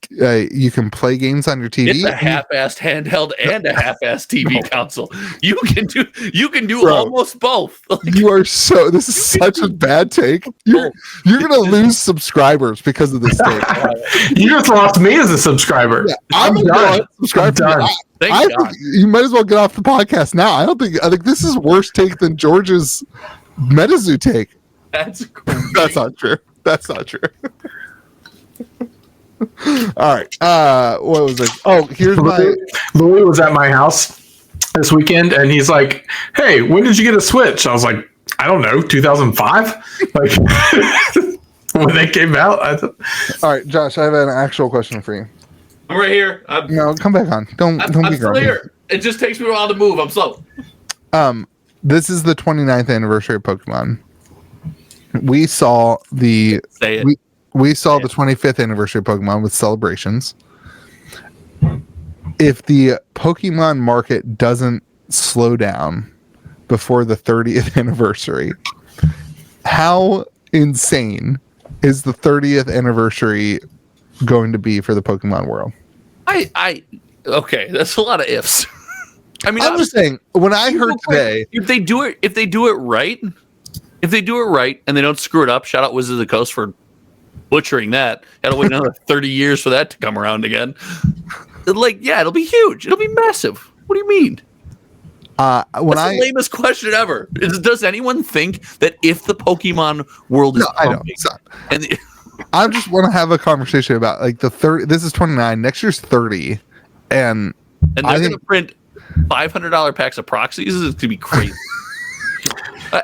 you can play games on your TV. It's a half-assed handheld and a half-assed TV console. You can do almost both. You are this is such a bad take. You're gonna lose subscribers because of this take. You just lost me as a subscriber. Yeah, I'm done. Thank God. You might as well get off the podcast now. I think this is worse take than George's MetaZoo take. That's crazy. That's not true. That's not true. All right. What was it? Oh, here's Louis was at my house this weekend, and he's like, "Hey, when did you get a Switch?" I was like, "I don't know, 2005." Like when they came out. All right, Josh, I have an actual question for you. I'm right here. No, come back on. Don't be still here. It just takes me a while to move. I'm slow. This is the 29th anniversary of Pokemon. We saw the We saw the 25th anniversary of Pokemon with celebrations. If the Pokemon market doesn't slow down before the 30th anniversary, how insane is the 30th anniversary going to be for the Pokemon world? Okay, that's a lot of ifs. I mean, I'm just saying, when I heard today, if they do it right, and they don't screw it up, shout out Wizards of the Coast for butchering that. Gotta wait another 30 years for that to come around again. It'll be huge. It'll be massive. What do you mean? That's the lamest question ever. Does anyone think that if the Pokemon world is pumping, I just want to have a conversation about like the 30. This is 29. Next year's 30, and they're going to print $500 packs of proxies. It's going to be crazy.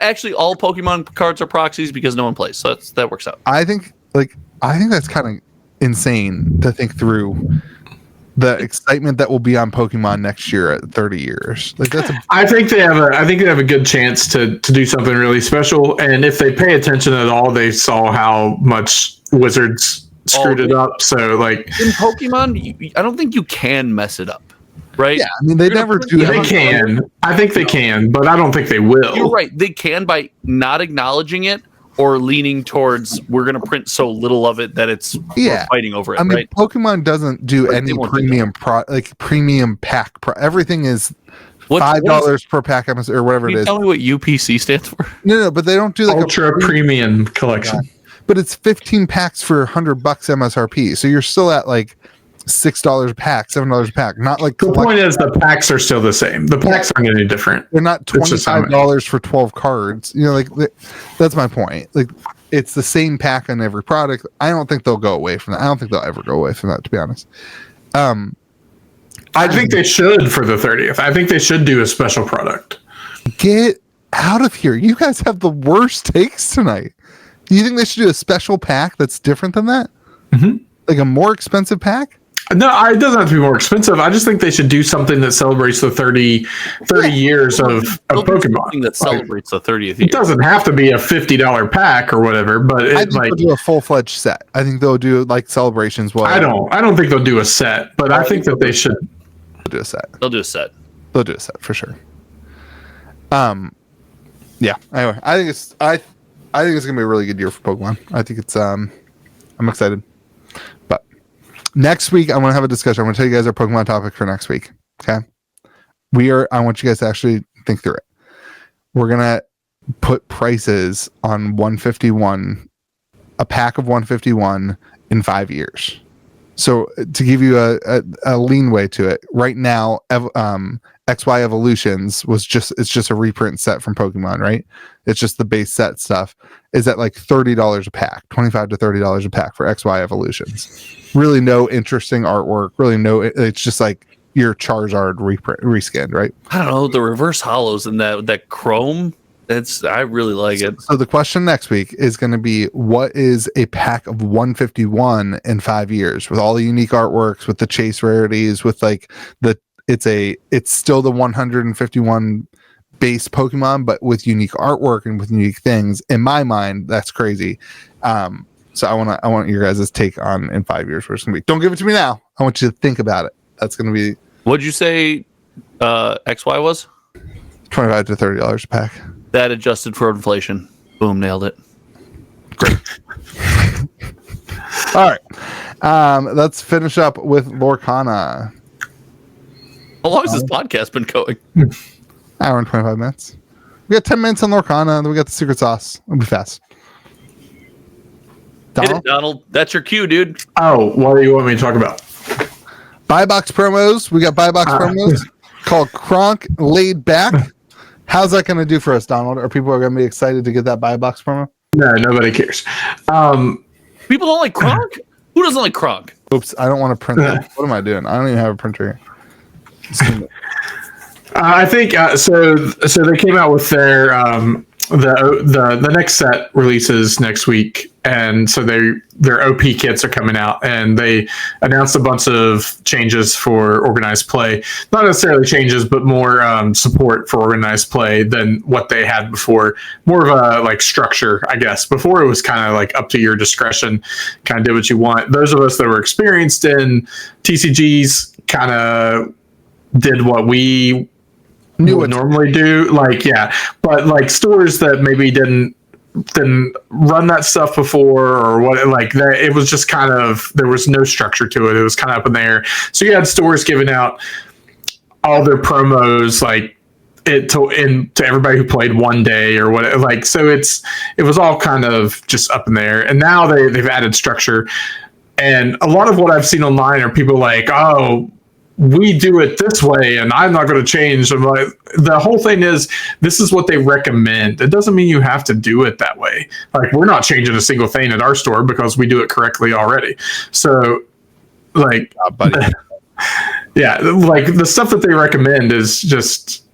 Actually, all Pokemon cards are proxies because no one plays, so that works out. I think that's kind of insane to think through the excitement that will be on Pokemon next year at 30 years. Like I think they have a good chance to do something really special. And if they pay attention at all, they saw how much Wizards screwed it up. So like in Pokemon, I don't think you can mess it up. Right? Yeah, I mean they never do. They can. I think they can, but I don't think they will. You're right. They can by not acknowledging it or leaning towards we're going to print so little of it that we're fighting over it. I mean, right? Pokemon doesn't do any premium premium pack. Everything is $5 per pack or whatever it is. Tell me what UPC stands for. No, but they don't do like ultra premium collection. But it's 15 packs for $100 MSRP. So you're still at like $6 a pack, $7 a pack. Not like the point is the packs are still the same. The packs aren't any different. They're not $25 for 12 cards. You know, like that's my point. Like it's the same pack on every product. I don't think they'll go away from that. I don't think they'll ever go away from that, to be honest. I think they should for the 30th. I think they should do a special product. Get out of here. You guys have the worst takes tonight. Do you think they should do a special pack that's different than that? Mm-hmm. Like a more expensive pack? No, it doesn't have to be more expensive. I just think they should do something that celebrates the 30 years of Pokemon. That celebrates the 30th year. It doesn't have to be a $50 pack or whatever, but I think they'll do a full-fledged set. I think they'll do like celebrations. I don't think they'll do a set, but I think that they should do a set. They'll do a set. They'll do a set for sure. Yeah. Anyway, I think it's gonna be a really good year for Pokemon. I think it's I'm excited. But next week I'm gonna have a discussion. I'm gonna tell you guys our Pokemon topic for next week. Okay. I want you guys to actually think through it. We're gonna put prices on 151, a pack of 151 in 5 years. So to give you a leanway to it, right now, XY Evolutions it's just a reprint set from Pokemon, right? It's just the base set stuff. Is at like $30 a pack, $25 to $30 a pack for XY Evolutions. Really no interesting artwork. Really no. It's just like your Charizard reprint reskinned, right? I don't know, the reverse hollows and that chrome. I really like it. So the question next week is going to be, what is a pack of 151 in 5 years with all the unique artworks, with the chase rarities, with like it's still the 151 base Pokemon, but with unique artwork and with unique things. In my mind, that's crazy. So I want your guys' take on in 5 years where it's going to be. Don't give it to me now. I want you to think about it. That's going to be. What'd you say XY was? $25 to $30 a pack. That adjusted for inflation. Boom, nailed it. Great. All right. Let's finish up with Lorcana. How long has this podcast been going? Hour and 25 minutes. We got 10 minutes on Lorcana, then we got the secret sauce. It'll be fast. Donald? Donald, that's your cue, dude. Oh, what do you want me to talk about? Buy box promos. We got buy box promos called Kronk Laid Back. How's that going to do for us, Donald? Are people going to be excited to get that buy box promo? No, nobody cares. People don't like Kronk? Who doesn't like Kronk? Oops, I don't want to print that. What am I doing? I don't even have a printer here. I think so. They came out with their the next set releases next week, and so their OP kits are coming out, and they announced a bunch of changes for organized play. Not necessarily changes, but more support for organized play than what they had before. More of a like structure, I guess. Before it was kind of like up to your discretion, kind of did what you want. Those of us that were experienced in TCGs kind of did what we would normally do, but like stores that maybe didn't run that stuff before or what, like that, it was just kind of, there was no structure to it. It was kind of up in the air. So you had stores giving out all their promos like it to everybody who played one day or what, like, so it was all kind of just up in there. And now they've added structure, and a lot of what I've seen online are people like, oh, we do it this way and I'm not going to change. I'm like, the whole thing is, this is what they recommend. It doesn't mean you have to do it that way. Like, we're not changing a single thing at our store because we do it correctly already. So like, yeah, like the stuff that they recommend is just,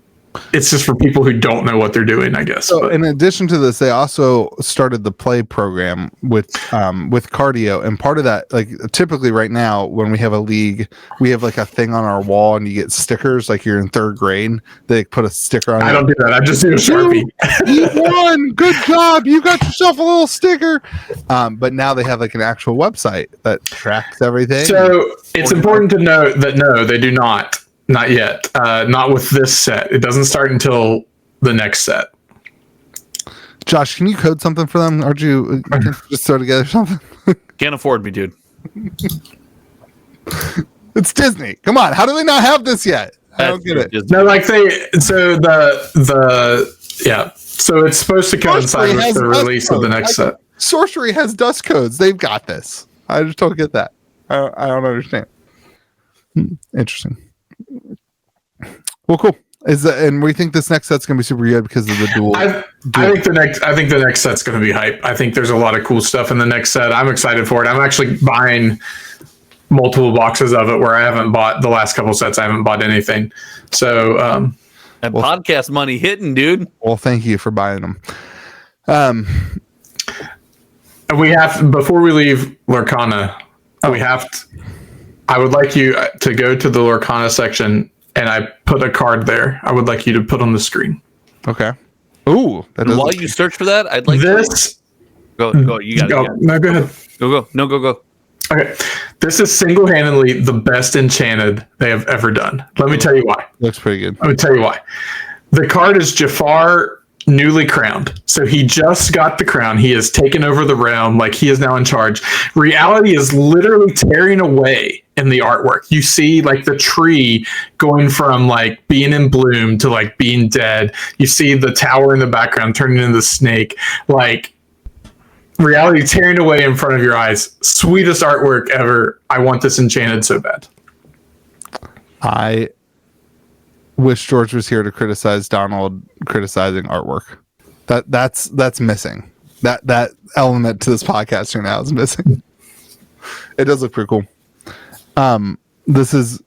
it's just for people who don't know what they're doing, I guess. So in addition to this, they also started the play program with cardio, and part of that, like typically right now when we have a league, we have like a thing on our wall and you get stickers like you're in third grade. They put a sticker on. I don't do that. I just do a Sharpie. You won. Good job. You got yourself a little sticker. But now they have like an actual website that tracks everything. So it's important to note that no, they do not. Not yet. Not with this set. It doesn't start until the next set. Josh, can you code something for them? Aren't you just throw together something? Can't afford me, dude. It's Disney. Come on. How do they not have this yet? I don't get it. Disney. No, like so it's supposed to coincide with the release of the next set. Sorcery has dust codes. They've got this. I just don't get that. I don't understand. Interesting. Well, cool. And we think this next set's gonna be super good because of the dual. I think the next set's gonna be hype. I think there's a lot of cool stuff in the next set. I'm excited for it. I'm actually buying multiple boxes of it where I haven't bought the last couple sets. I haven't bought anything. So and podcast money hitting, dude. Well, thank you for buying them. We have, before we leave Lorcana, I would like you to go to the Lorcana section, and I put a card there. I would like you to put on the screen. Okay. Ooh. While you search for that, I'd like this. Go. You got it. No, go ahead. Go. No, go. Okay. This is single-handedly the best enchanted they have ever done. Let me tell you why. Looks pretty good. Let me tell you why. The card is Jafar newly crowned. So he just got the crown. He has taken over the realm. Like, he is now in charge. Reality is literally tearing away in the artwork. You see like the tree going from like being in bloom to like being dead. You see the tower in the background turning into the snake. Like, reality tearing away in front of your eyes. Sweetest artwork ever. I want this enchanted so bad. I wish George was here to criticize Donald criticizing artwork. That's missing. That element to this podcast right now is missing. It does look pretty cool. This is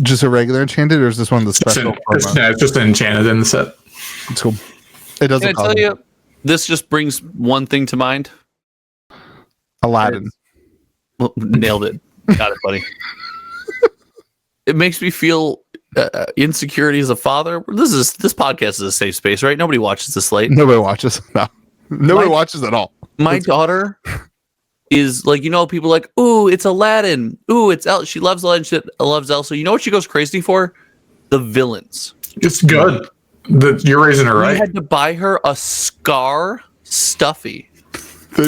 just a regular enchanted, or is this one of the special? It's just an enchanted in the set. It's cool. It doesn't. Can I tell you? This just brings one thing to mind. Aladdin. Well, nailed it. Got it, buddy. It makes me feel insecurity as a father. This podcast is a safe space, right? Nobody watches this late. Nobody watches. No, nobody watches at all. My daughter is like, people like, ooh, it's Aladdin. Ooh, it's Elsa. She loves Aladdin. She loves Elsa. You know what she goes crazy for? The villains. It's good. You're raising her right. I had to buy her a Scar stuffy.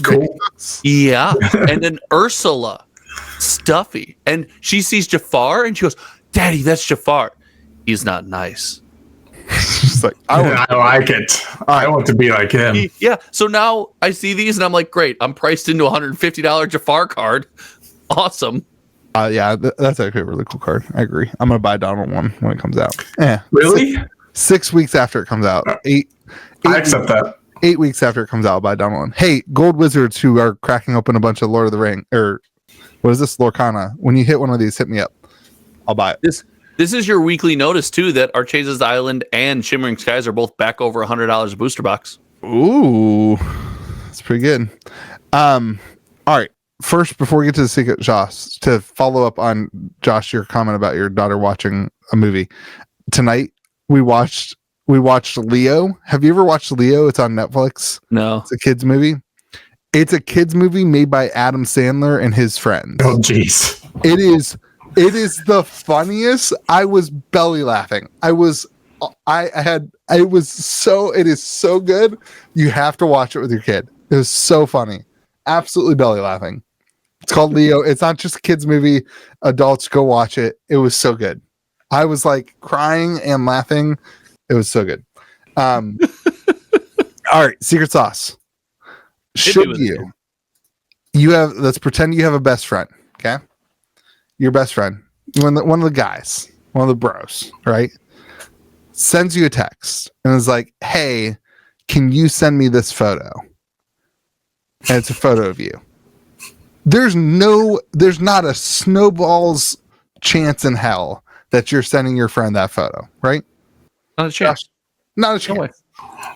Cool. Yeah. And then Ursula stuffy. And she sees Jafar and she goes, Daddy, that's Jafar. He's not nice. She's like, I like it. I want to be like him. Yeah. So now I see these and I'm like, great. I'm priced into a $150 Jafar card. Awesome. Yeah, that's actually a really cool card. I agree. I'm gonna buy Donald one when it comes out. Yeah. Really? 6 weeks after it comes out. I accept that. 8 weeks after it comes out, I'll buy Donald one. Hey, gold wizards who are cracking open a bunch of Lord of the Ring, or what is this, Lorcana? When you hit one of these, hit me up. I'll buy it. This is your weekly notice too that Archase's Island and Shimmering Skies are both back over $100 a booster box. Ooh, that's pretty good. All right. First, before we get to the secret, Josh, to follow up on Josh, your comment about your daughter watching a movie tonight, we watched Leo. Have you ever watched Leo? It's on Netflix. No, it's a kids movie. It's a kids movie made by Adam Sandler and his friends. Oh, jeez. It is the funniest. I was belly laughing. It is so good. You have to watch it with your kid. It was so funny. Absolutely belly laughing. It's called Leo. It's not just a kids movie. Adults, go watch it. It was so good. I was like crying and laughing. It was so good. All right, secret sauce. Should let's pretend you have a best friend, okay? Your best friend, one of the guys, one of the bros, right? Sends you a text and is like, hey, can you send me this photo? And it's a photo of you. There's not a snowball's chance in hell that you're sending your friend that photo, right? Not a chance. Not a chance.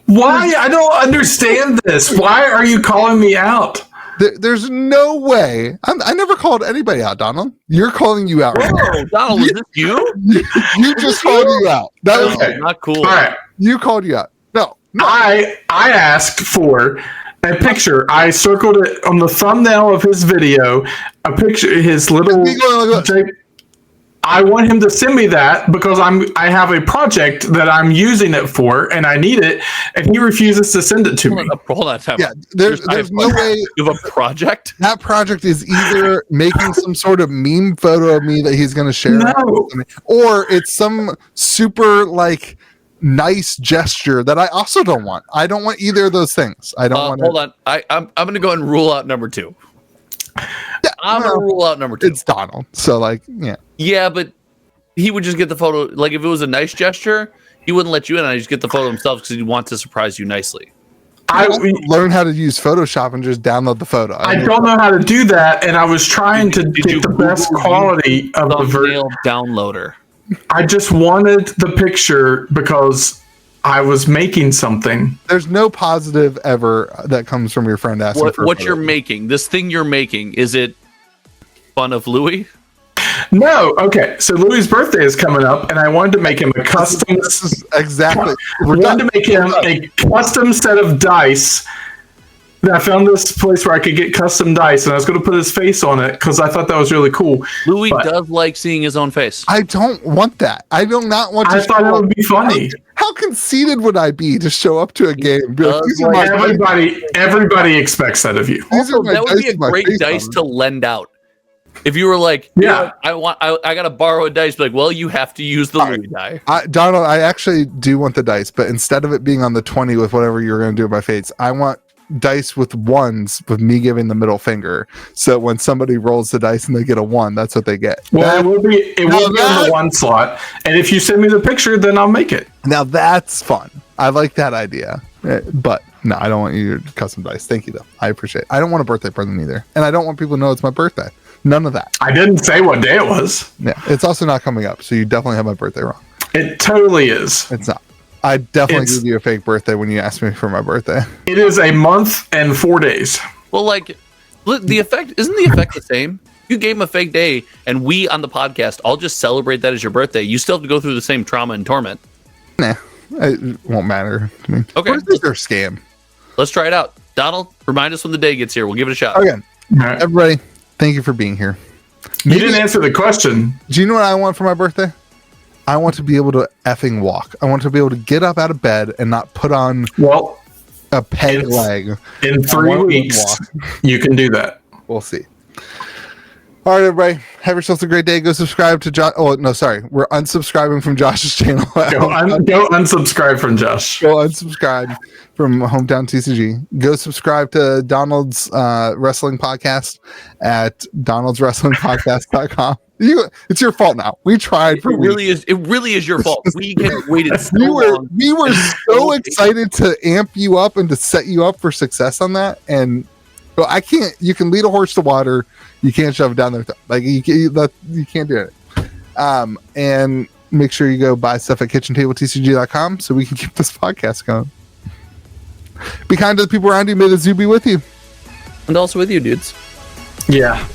Why? I don't understand this. Why are you calling me out? There's no way. I never called anybody out, Donald. You're calling you out. Whoa, right, Donald, is this you? You just called you out. That was okay. Not cool. All right. You called you out. No. I asked for a picture. I circled it on the thumbnail of his video. A picture, his little. I want him to send me that because I have a project that I'm using it for and I need it, and he refuses to send it to me. Hold on, time. Yeah, there's no way. You have a project? That project is either making some sort of meme photo of me that he's going to share, or it's some super like nice gesture that I also don't want. I don't want either of those things. I don't want. Hold on, I'm going to go and rule out number two. I'm going to rule out number two. It's Donald. So like, yeah. Yeah, but he would just get the photo. Like if it was a nice gesture, he wouldn't let you in. I just get the photo himself because he'd want to surprise you nicely. I learn how to use Photoshop and just download the photo. I don't know how to do that, and I was trying to get the best quality of the thumbnail downloader. I just wanted the picture because I was making something. There's no positive ever that comes from your friend asking for what you're making. This thing you're making, is it fun of Louis? No, okay. So Louis' birthday is coming up, and I wanted to make him a custom. This is exactly. I wanted to make him a custom set of dice. And I found this place where I could get custom dice, and I was going to put his face on it because I thought that was really cool. Louis does like seeing his own face. I don't want that. I do not want to. I thought it would be funny. How conceited would I be to show up to a game? And be like, everybody expects that of you. Also, that would be a great dice to lend out. If you were like, yeah, I got to borrow a dice, be like, well, you have to use the Louis die. Donald, I actually do want the dice, but instead of it being on the 20 with whatever you're going to do with my fates, I want dice with ones with me giving the middle finger. So when somebody rolls the dice and they get a 1, that's what they get. Well, it will be in the 1 slot. And if you send me the picture, then I'll make it. Now that's fun. I like that idea. But no, I don't want you to custom dice. Thank you, though. I appreciate it. I don't want a birthday present either. And I don't want people to know it's my birthday. None of that. I didn't say what day it was. Yeah, it's also not coming up. So you definitely have my birthday wrong. It totally is. It's not. I definitely give you a fake birthday when you ask me for my birthday. It is a month and 4 days. Well, like, the effect isn't the same? You gave him a fake day, and we on the podcast all just celebrate that as your birthday. You still have to go through the same trauma and torment. Nah, it won't matter to me. Okay, what is their scam? Let's try it out. Donald, remind us when the day gets here. We'll give it a shot. Okay, right. Everybody, thank you for being here. You didn't answer the question. Do you know what I want for my birthday? I want to be able to effing walk. I want to be able to get up out of bed and not put on a peg leg. In 3 weeks, you can do that. We'll see. All right, everybody. Have yourselves a great day. Go subscribe to Josh. Oh, no, sorry. We're unsubscribing from Josh's channel. Go unsubscribe from Josh. Go unsubscribe from Hometown TCG. Go subscribe to Donald's wrestling podcast at donaldswrestlingpodcast.com. It's your fault now. We tried for weeks. It really is your fault. We waited so long. We were so excited to amp you up and to set you up for success on that. And I can't. You can lead a horse to water. You can't shove it down there. Like you can't do it. And make sure you go buy stuff at KitchenTableTCG.com so we can keep this podcast going. Be kind to the people around you. May the zoo be with you. And also with you, dudes. Yeah.